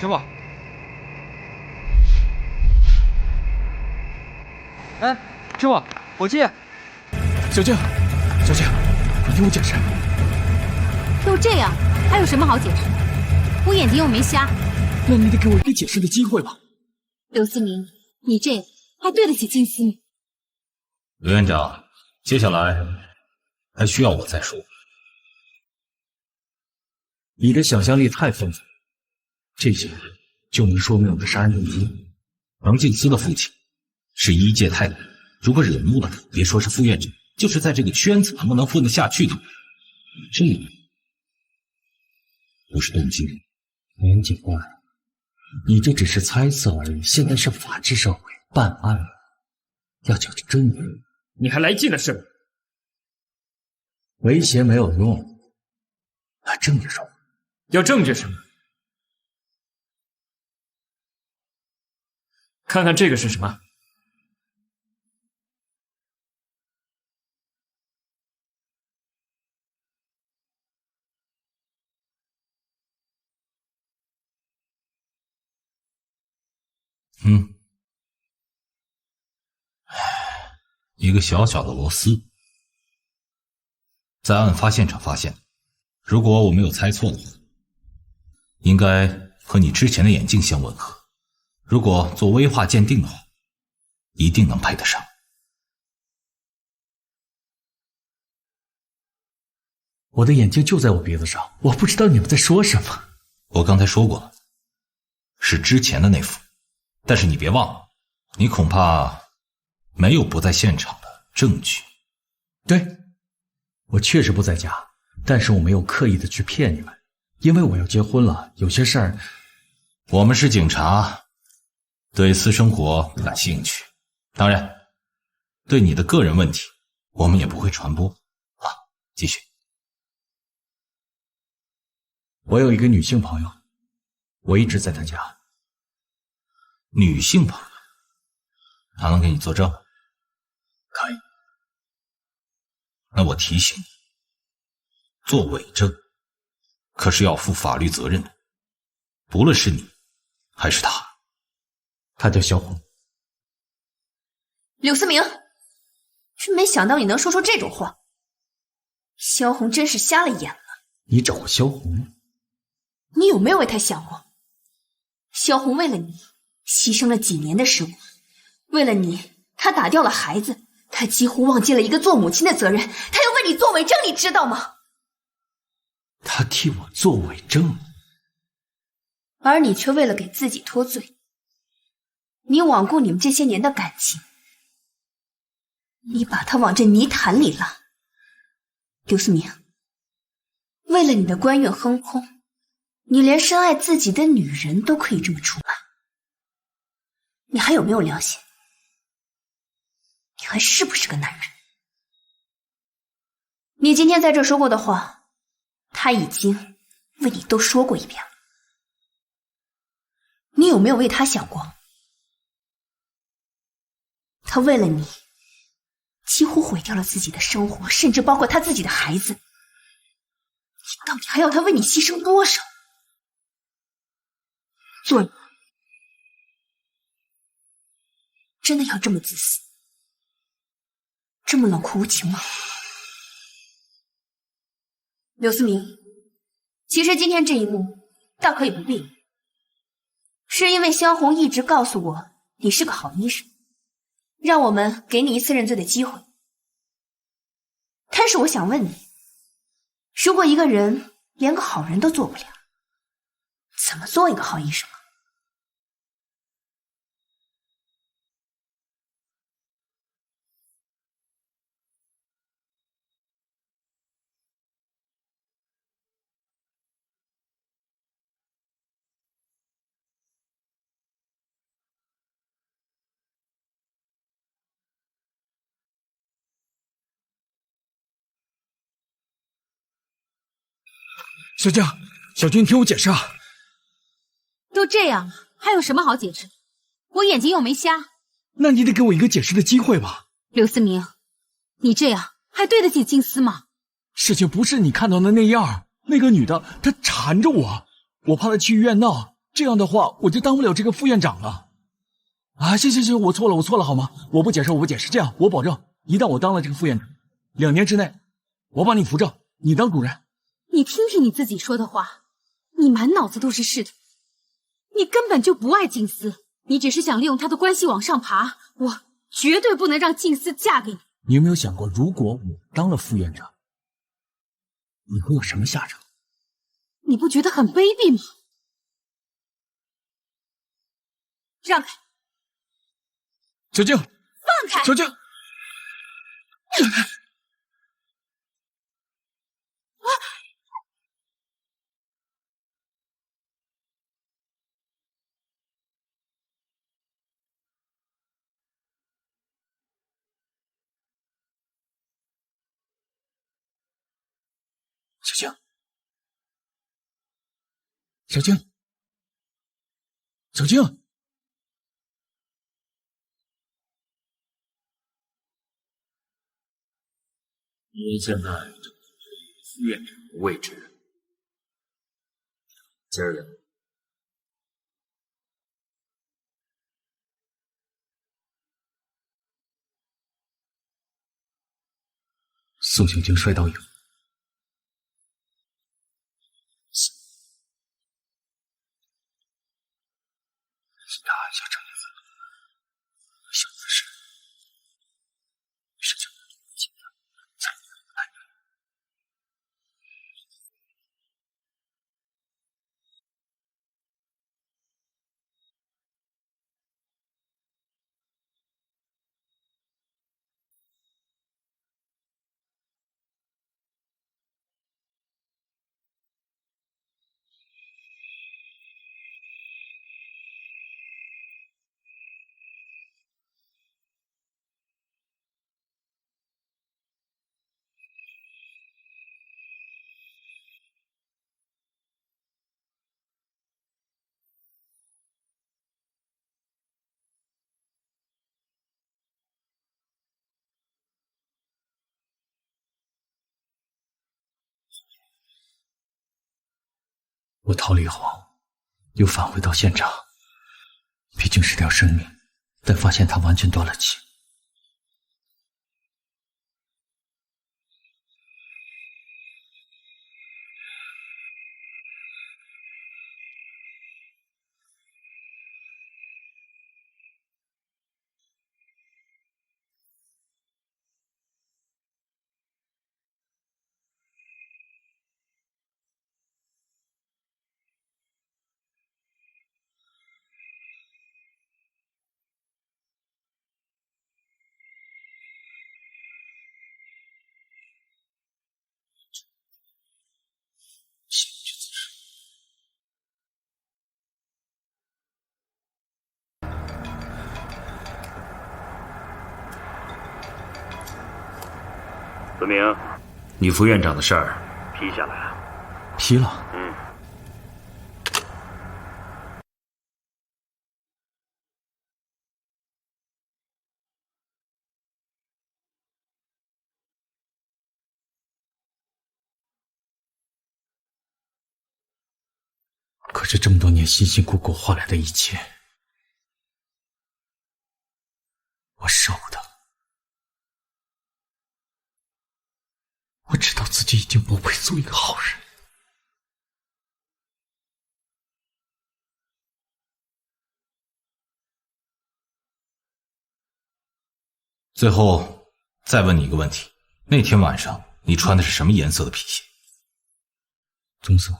师傅，哎，师傅，火机。小静，小静，你听我解释。都这样，还有什么好解释？我眼睛又没瞎。那你得给我一个解释的机会吧。刘思明，你这样还对得起金思吗？刘院长，接下来还需要我再说。你的想象力太丰富，这些就能说明我的杀人动机。王静思的父亲是1届太子，如果惹怒了他，别说是副院长，就是在这个圈子能不能混得下去的，这不是动机。严警官，你这只是猜测而已。现在是法治社会，办案要讲究真伪。你还来劲了是吗？威胁没有用，拿证据说。要证据什么？看看这个是什么？一个小小的螺丝，在案发现场发现。如果我没有猜错的话，应该和你之前的眼镜相吻合。如果做微化鉴定的话，一定能配得上。我的眼镜就在我鼻子上，我不知道你们在说什么。我刚才说过了，是之前的那副。但是你别忘了，你恐怕没有不在现场的证据。对，我确实不在家，但是我没有刻意的去骗你们，因为我要结婚了，有些事儿。我们是警察，对私生活不感兴趣，当然，对你的个人问题，我们也不会传播。啊，继续。我有一个女性朋友，我一直在她家。女性朋友，她能给你作证？可以。那我提醒你，做伪证可是要负法律责任的，不论是你还是他。他叫萧红。柳思明，真没想到你能说出这种话。萧红真是瞎了眼了。你找过萧红？你有没有为他想过？萧红为了你牺牲了几年的时光，为了你，她打掉了孩子，她几乎忘记了一个做母亲的责任，她要为你做伪证，你知道吗？她替我做伪证，而你却为了给自己脱罪，你罔顾你们这些年的感情，你把她往这泥潭里拉。刘思明，为了你的官运亨通，你连深爱自己的女人都可以这么出卖，你还有没有良心？你还是不是个男人？你今天在这说过的话，他已经为你都说过一遍了。你有没有为他想过？他为了你，几乎毁掉了自己的生活，甚至包括他自己的孩子。你到底还要他为你牺牲多少？做人，真的要这么自私，这么冷酷无情吗？柳思明，其实今天这一幕倒可以不必，是因为萧红一直告诉我你是个好医生，让我们给你一次认罪的机会。但是我想问你，如果一个人连个好人都做不了，怎么做一个好医生啊？小静，小静，你听我解释啊！都这样了，还有什么好解释？我眼睛又没瞎。那你得给我一个解释的机会吧。刘思明，你这样还对得起静思吗？事情不是你看到的那样，那个女的她缠着我，我怕她去医院闹，这样的话我就当不了这个副院长了。啊，行，我错了，好吗？我不解释，这样我保证，一旦我当了这个副院长，2年之内，我把你扶正，你当主任。你听听你自己说的话，你满脑子都是事的，你根本就不爱静思，你只是想利用她的关系往上爬，我绝对不能让静思嫁给你。你有没有想过，如果我当了副院长，你会有什么下场？你不觉得很卑鄙吗？让开！小静，放开！小静，小静，您现在正处于副院长的位置，今儿个宋庆京摔倒以后，打一下程子，小子是情紧张，才会爱人。我逃离后，又返回到现场，毕竟是条生命，但发现他完全断了气。子明，你副院长的事儿批下来了。批了。可是这么多年辛辛苦苦换来的一切，我舍不得。我知道自己已经不配做一个好人。最后再问你一个问题，那天晚上你穿的是什么颜色的皮鞋？棕色。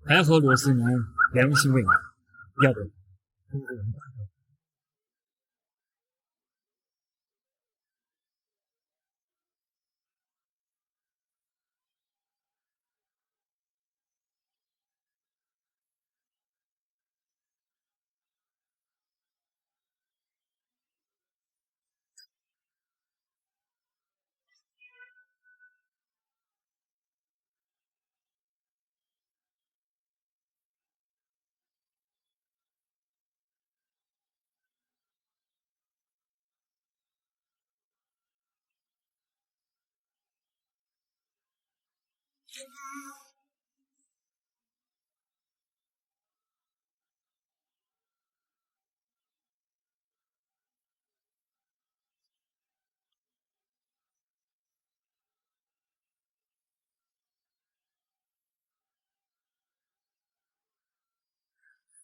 还和罗斯宁良心未泯，要不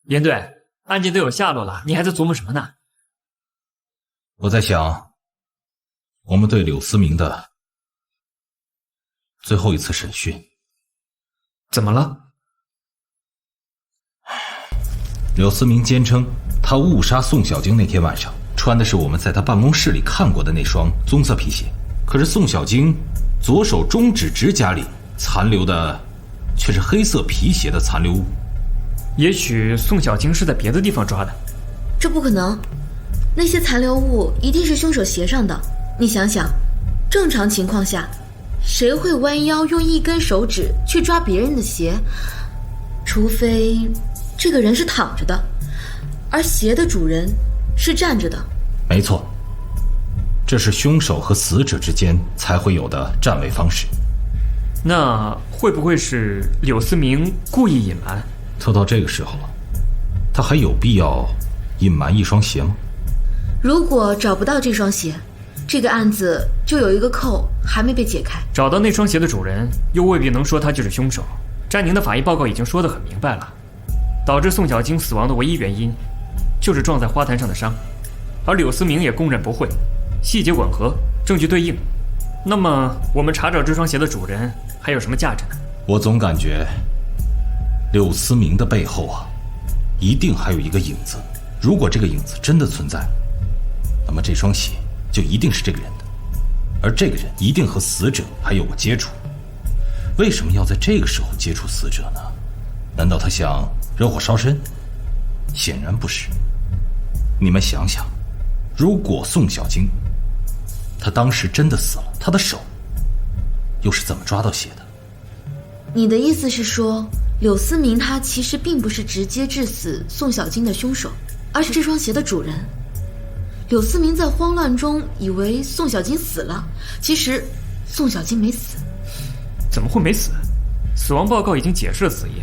严队，案件都有下落了，你还在琢磨什么呢？我在想，我们对柳思明的最后一次审讯。怎么了？柳思明坚称，他误杀宋小晶那天晚上穿的是我们在他办公室里看过的那双棕色皮鞋，可是宋小晶左手中指指甲里残留的却是黑色皮鞋的残留物。也许宋小晶是在别的地方抓的。这不可能，那些残留物一定是凶手鞋上的。你想想，正常情况下，谁会弯腰用一根手指去抓别人的鞋？除非这个人是躺着的，而鞋的主人是站着的。没错，这是凶手和死者之间才会有的站位方式。那会不会是柳思明故意隐瞒？都到这个时候了，他还有必要隐瞒一双鞋吗？如果找不到这双鞋，这个案子就有一个扣还没被解开。找到那双鞋的主人，又未必能说他就是凶手。詹宁的法医报告已经说得很明白了，导致宋小晶死亡的唯一原因就是撞在花坛上的伤，而柳思明也供认不讳，细节吻合，证据对应。那么我们查找这双鞋的主人还有什么价值呢？我总感觉柳思明的背后啊，一定还有一个影子。如果这个影子真的存在，那么这双鞋就一定是这个人的，而这个人一定和死者还有过接触。为什么要在这个时候接触死者呢？难道他想惹火烧身？显然不是。你们想想，如果宋小晶他当时真的死了，他的手又是怎么抓到血的？你的意思是说，柳思明他其实并不是直接致死宋小晶的凶手，而是这双鞋的主人。柳思明在慌乱中以为宋小晶死了，其实宋小晶没死。怎么会没死？死亡报告已经解释了死因，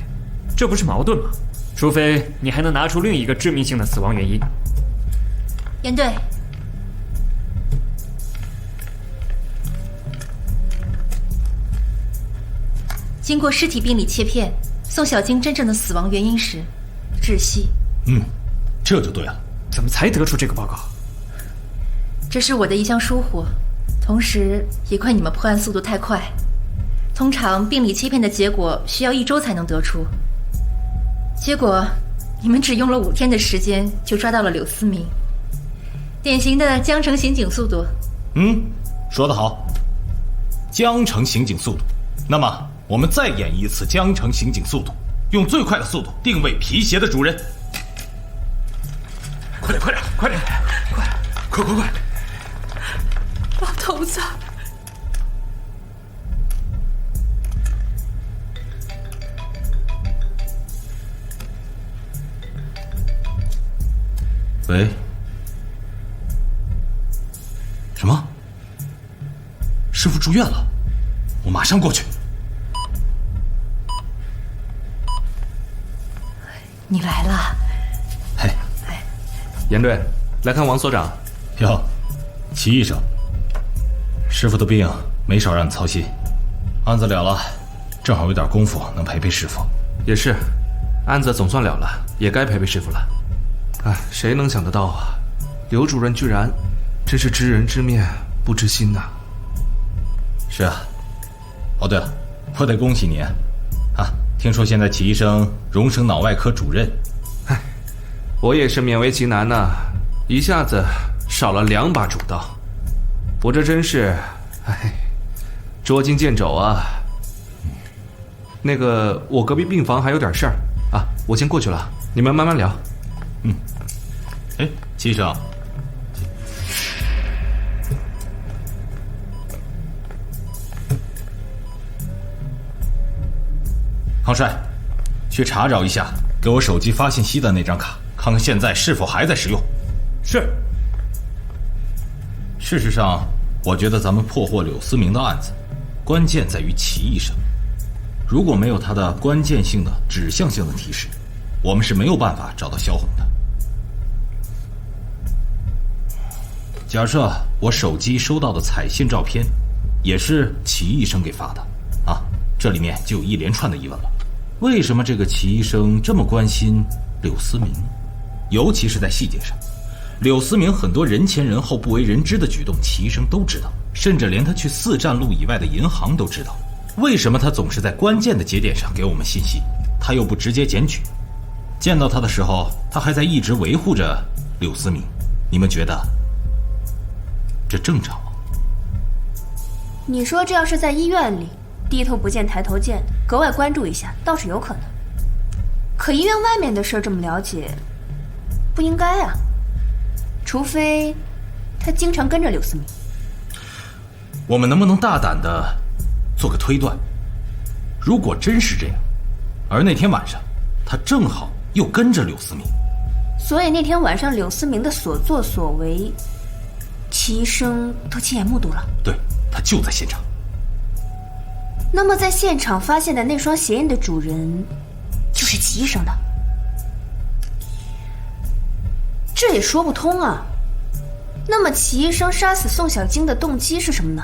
这不是矛盾吗？除非你还能拿出另一个致命性的死亡原因。严队，经过尸体病理切片，宋小晶真正的死亡原因是窒息。这就对了。怎么才得出这个报告？这是我的一项疏忽，同时也怪你们破案速度太快。通常病理切片的结果需要1周才能得出，结果你们只用了5天的时间就抓到了柳思明，典型的江城刑警速度。说得好。江城刑警速度。那么，我们再演绎一次江城刑警速度，用最快的速度定位皮鞋的主人。快点，快点，快点，快！老头子，喂？什么？师傅住院了？我马上过去。你来了。嘿，严队，来看王所长。哟，齐医生，师傅的病没少让你操心，案子了了，正好有点功夫能陪陪师傅。也是，案子总算了了，也该陪陪师傅了。哎，谁能想得到啊，刘主任居然真是知人知面不知心呐。是啊。哦，对了，我得恭喜你啊！听说现在齐医生荣升脑外科主任。哎，我也是勉为其难呐，一下子少了2把主刀，我这真是，捉襟见肘啊。那个，我隔壁病房还有点事儿啊，我先过去了，你们慢慢聊。哎，齐医生。康帅，去查找一下给我手机发信息的那张卡，看看现在是否还在使用。是。事实上，我觉得咱们破获柳思明的案子，关键在于齐医生。如果没有他的关键性的指向性的提示，我们是没有办法找到萧红的。假设我手机收到的彩信照片也是齐医生给发的啊，这里面就有一连串的疑问了。为什么这个齐医生这么关心柳思明？尤其是在细节上，柳思明很多人前人后不为人知的举动，齐医生都知道，甚至连他去4站路以外的银行都知道。为什么他总是在关键的节点上给我们信息，他又不直接检举？见到他的时候，他还在一直维护着柳思明，你们觉得这正常吗？你说这要是在医院里，低头不见抬头见，格外关注一下倒是有可能。可医院外面的事这么了解，不应该啊。除非他经常跟着柳思明。我们能不能大胆的做个推断？如果真是这样，而那天晚上他正好又跟着柳思明，所以那天晚上柳思明的所作所为，齐医生都亲眼目睹了。对，他就在现场。那么在现场发现的那双鞋印的主人就是齐医生的，这也说不通啊。那么齐医生杀死宋小晶的动机是什么呢？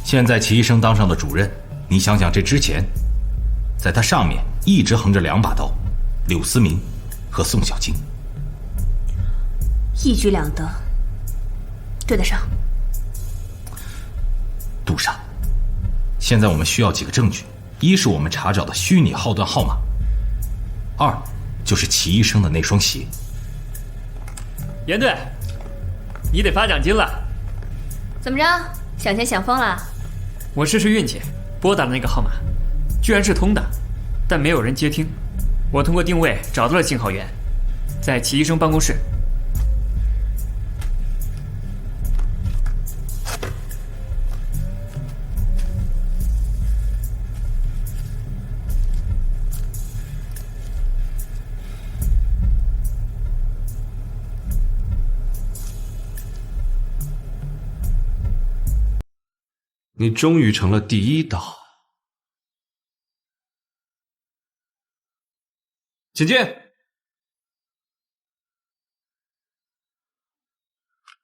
现在齐医生当上的主任，你想想这之前，在他上面一直横着2把刀，柳思明和宋小晶，一举两得，对得上。杜莎，现在我们需要几个证据，一是我们查找的虚拟号段号码，2就是齐医生的那双鞋。严队，你得发奖金了。怎么着，想钱想疯了？我试试运气，拨打了那个号码，居然是通的，但没有人接听。我通过定位找到了信号源，在齐医生办公室。你终于成了第一刀。请进。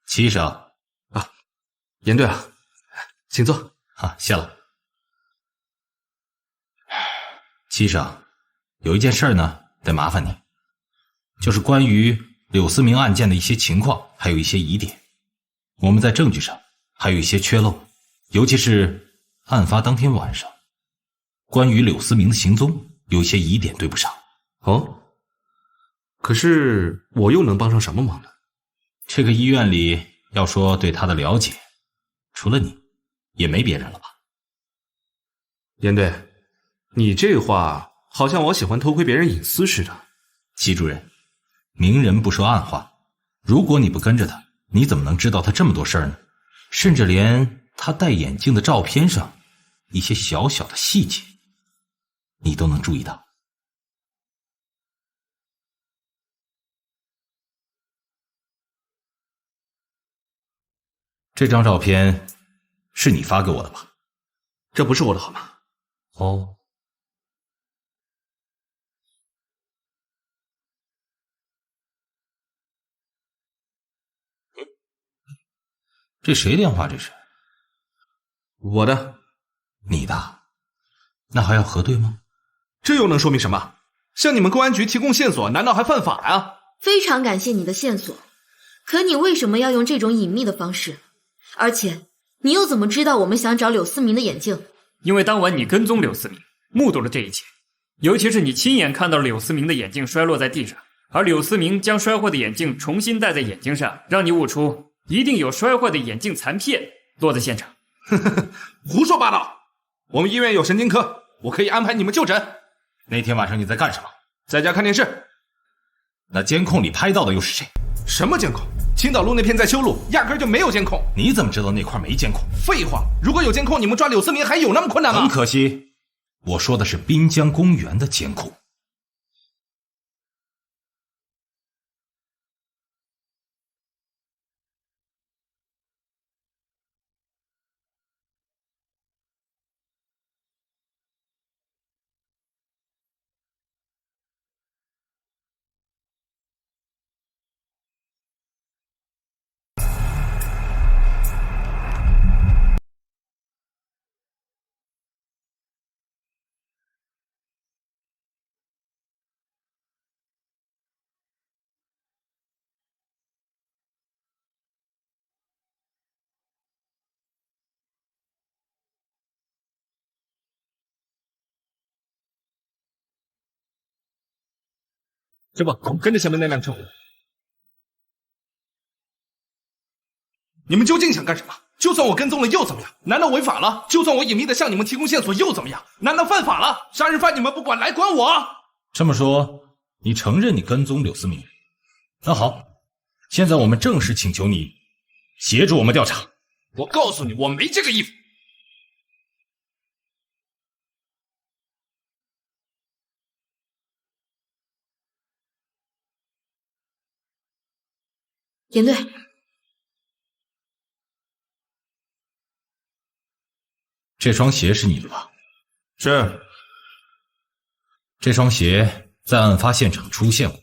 齐医生啊，严队啊，请坐。谢了。齐医生，有一件事呢，得麻烦你，就是关于柳思明案件的一些情况，还有一些疑点，我们在证据上还有一些缺漏。尤其是案发当天晚上，关于柳思明的行踪有一些疑点对不上。哦，可是我又能帮上什么忙呢？这个医院里要说对他的了解，除了你，也没别人了吧？严队，你这话好像我喜欢偷窥别人隐私似的。齐主任，明人不说暗话，如果你不跟着他，你怎么能知道他这么多事儿呢？甚至连他戴眼镜的照片上一些小小的细节，你都能注意到。这张照片是你发给我的吧？这不是我的号码。哦。这谁电话这是？我的。你的？那还要核对吗？这又能说明什么？向你们公安局提供线索，难道还犯法呀？非常感谢你的线索，可你为什么要用这种隐秘的方式？而且你又怎么知道我们想找柳思明的眼镜？因为当晚你跟踪柳思明，目睹了这一切，尤其是你亲眼看到了柳思明的眼镜摔落在地上，而柳思明将摔坏的眼镜重新戴在眼睛上，让你悟出一定有摔坏的眼镜残片落在现场。胡说八道！我们医院有神经科，我可以安排你们就诊。那天晚上你在干什么？在家看电视。那监控里拍到的又是谁？什么监控？青岛路那片在修路，压根就没有监控。你怎么知道那块没监控？废话，如果有监控，你们抓柳思明还有那么困难吗？很可惜，我说的是滨江公园的监控。师傅，跟着前面那辆车。你们究竟想干什么？就算我跟踪了又怎么样？难道违法了？就算我隐秘的向你们提供线索又怎么样？难道犯法了？杀人犯你们不管，来管我！这么说，你承认你跟踪柳思明？那好，现在我们正式请求你协助我们调查。我告诉你，我没这个意思。严队，这双鞋是你的吧？是。这双鞋在案发现场出现过？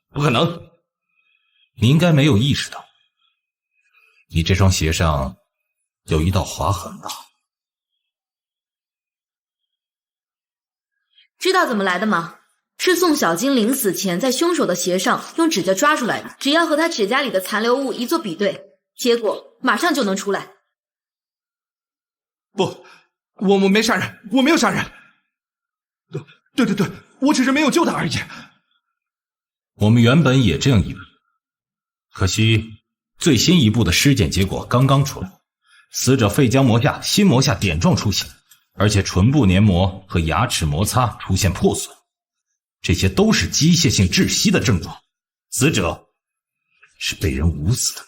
不可能。你应该没有意识到，你这双鞋上有一道划痕吧？知道怎么来的吗？是宋小金临死前在凶手的鞋上用指甲抓出来的，只要和他指甲里的残留物一做比对，结果马上就能出来。不，我没杀人，我没有杀人。对，我只是没有救他而已。我们原本也这样以为，可惜最新一步的尸检结果刚刚出来，死者肺浆膜下、心膜下点状出血，而且唇部黏膜和牙齿摩擦出现破损，这些都是机械性窒息的症状。死者是被人捂死的。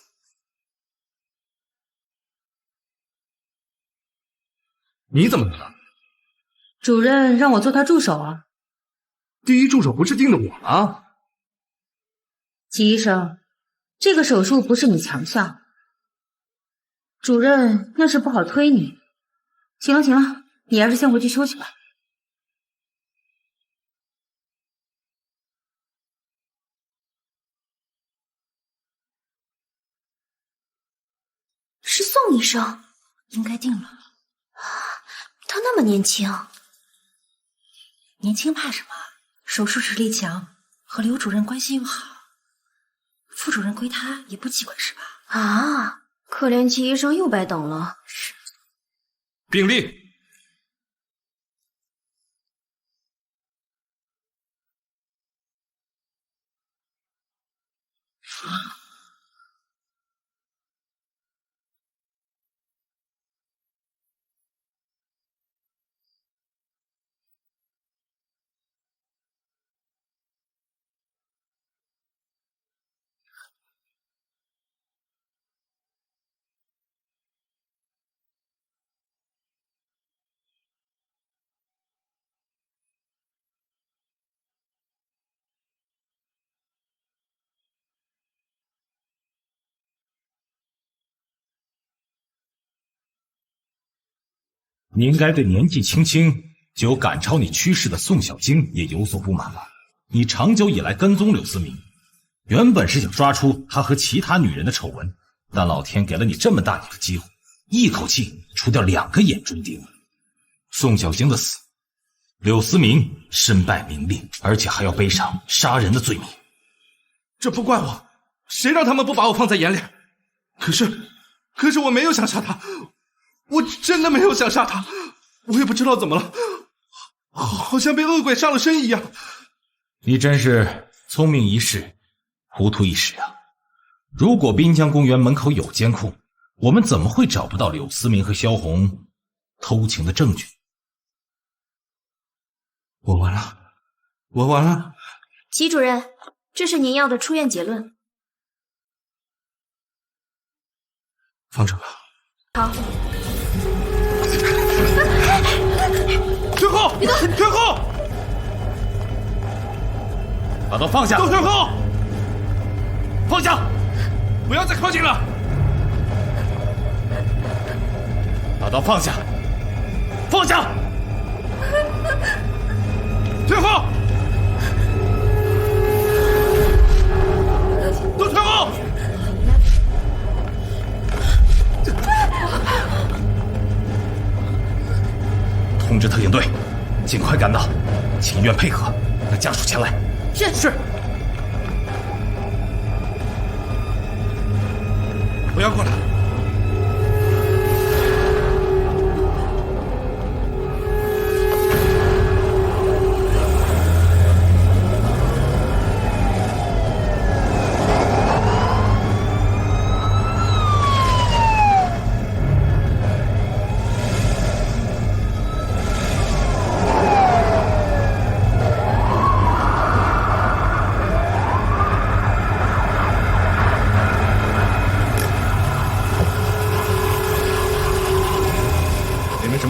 你怎么知道？主任让我做他助手啊。第一助手不是盯着我吗？齐医生，这个手术不是你强项，主任那是不好推你。行了，你还是先回去休息吧。是宋医生，应该定了。他那么年轻，年轻怕什么？手术实力强，和刘主任关系又好，副主任归他也不奇怪是吧？啊，可怜齐医生又白等了。病历。你应该对年纪轻轻就有赶超你趋势的宋小晶也有所不满了。你长久以来跟踪柳思明，原本是想抓出他和其他女人的丑闻，但老天给了你这么大一个机会，一口气除掉2个眼中钉。宋小晶的死，柳思明身败名裂，而且还要背上杀人的罪名。这不怪我，谁让他们不把我放在眼里？可是我没有想杀他，我真的没有想杀他，我也不知道怎么了，好像被恶鬼上了身一样。你真是聪明一世，糊涂一时啊！如果滨江公园门口有监控，我们怎么会找不到柳思明和萧红偷情的证据？我完了，我完了。齐主任，这是您要的出院结论。放手吧。好。退后！退后！把刀放下！都退后！放下！不要再靠近了！把刀放下！放下！退后！都退后！通知特警队，尽快赶到，请医院配合，让家属前来。是。不要过来！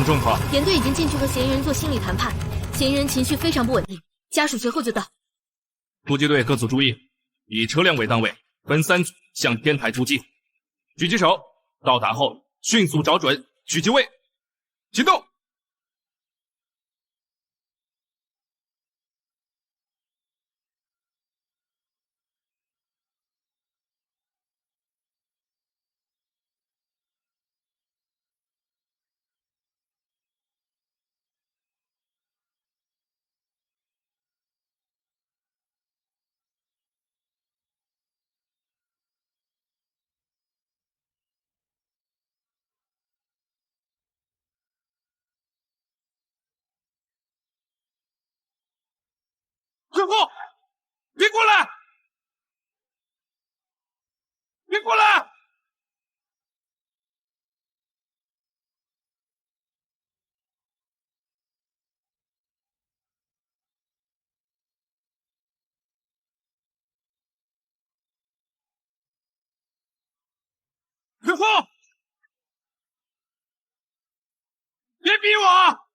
状况？严队已经进去和嫌疑人做心理谈判，嫌疑人情绪非常不稳定，家属随后就到。突击队各组注意，以车辆为单位，分3组向天台突击。狙击手到达后迅速找准狙击位，行动！退后！别过来！别过来！退后！别逼我！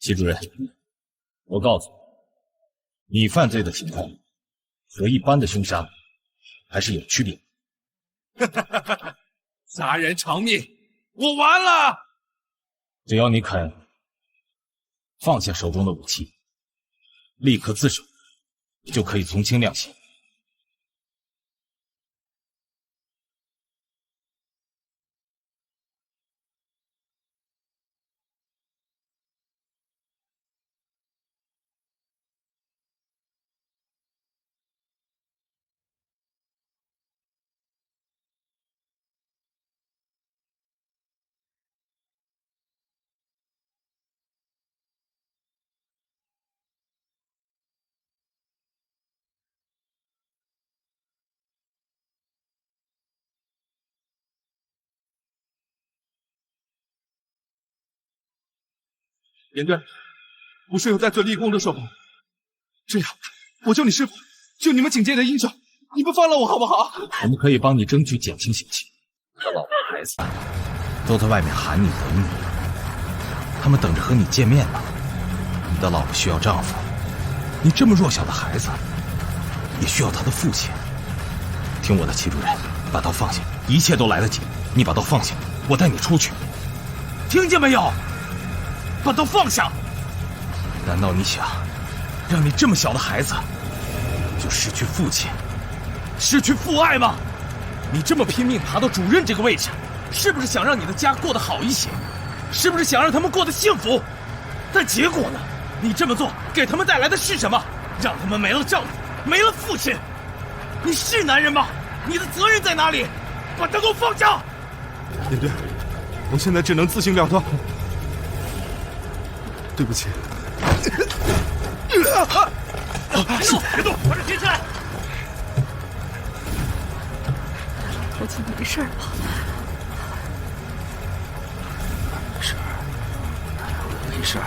齐主任，我告诉你，你犯罪的情况和一般的凶杀还是有区别。杀人偿命，我完了！只要你肯放下手中的武器，立刻自首，就可以从轻量刑。严队，不是有在做立功的时候，这样我救你师傅，救你们警界的英雄，你们放了我好不好？我们可以帮你争取减轻刑期。你的老婆孩子都在外面喊你等你，他们等着和你见面呢。你的老婆需要丈夫，你这么弱小的孩子也需要他的父亲。听我的，齐主任，把刀放下，一切都来得及。你把刀放下，我带你出去，听见没有？把刀放下！难道你想让你这么小的孩子就失去父亲，失去父爱吗？你这么拼命爬到主任这个位置，是不是想让你的家过得好一些？是不是想让他们过得幸福？但结果呢？你这么做给他们带来的是什么？让他们没了丈夫，没了父亲。你是男人吗？你的责任在哪里？把刀给我放下！严队，我现在只能自行了断，对不起。别动，把这接起来。头亲没事吧？没事，没事。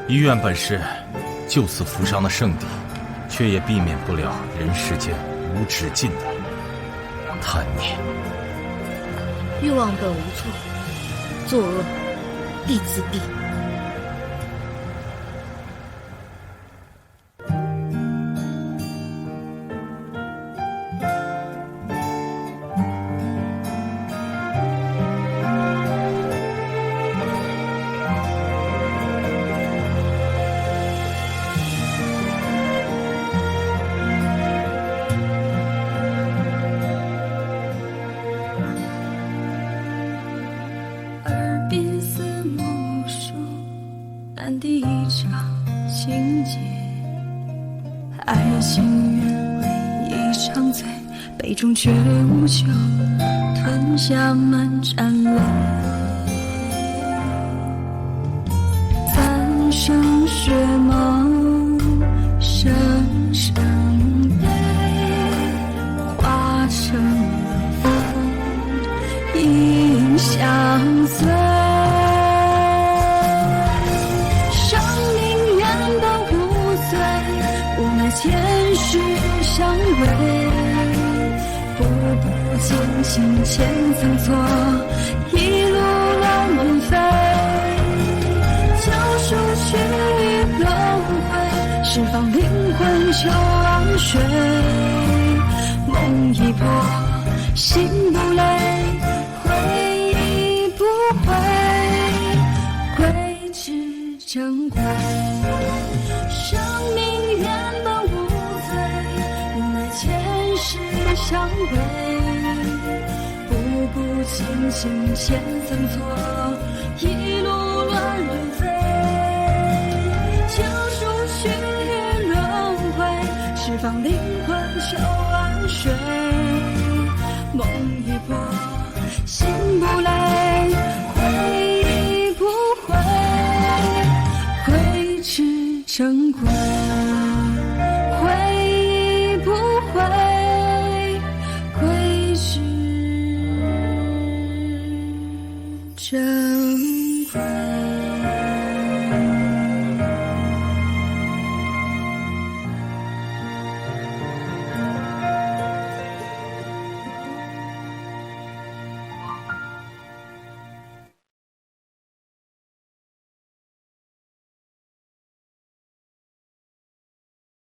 医院本是救死扶伤的圣地，却也避免不了人世间无止境的贪念。欲望本无错，作恶必自毙。第一场情节，爱情原为一场醉，杯中却无酒，吞下满盏泪。三生雪梦，生生悲，化成风，影相随。前世相违，步步惊心千层错，一路乱飞。救赎去轮回，释放灵魂求安睡。梦已破，心不累，回忆不回，归至正轨。生命原本无罪，无奈前世相违，步步惊心千层错，一路乱飞。救赎去轮回，释放灵魂求安睡。梦已破，心不累，回忆不回，归至正轨。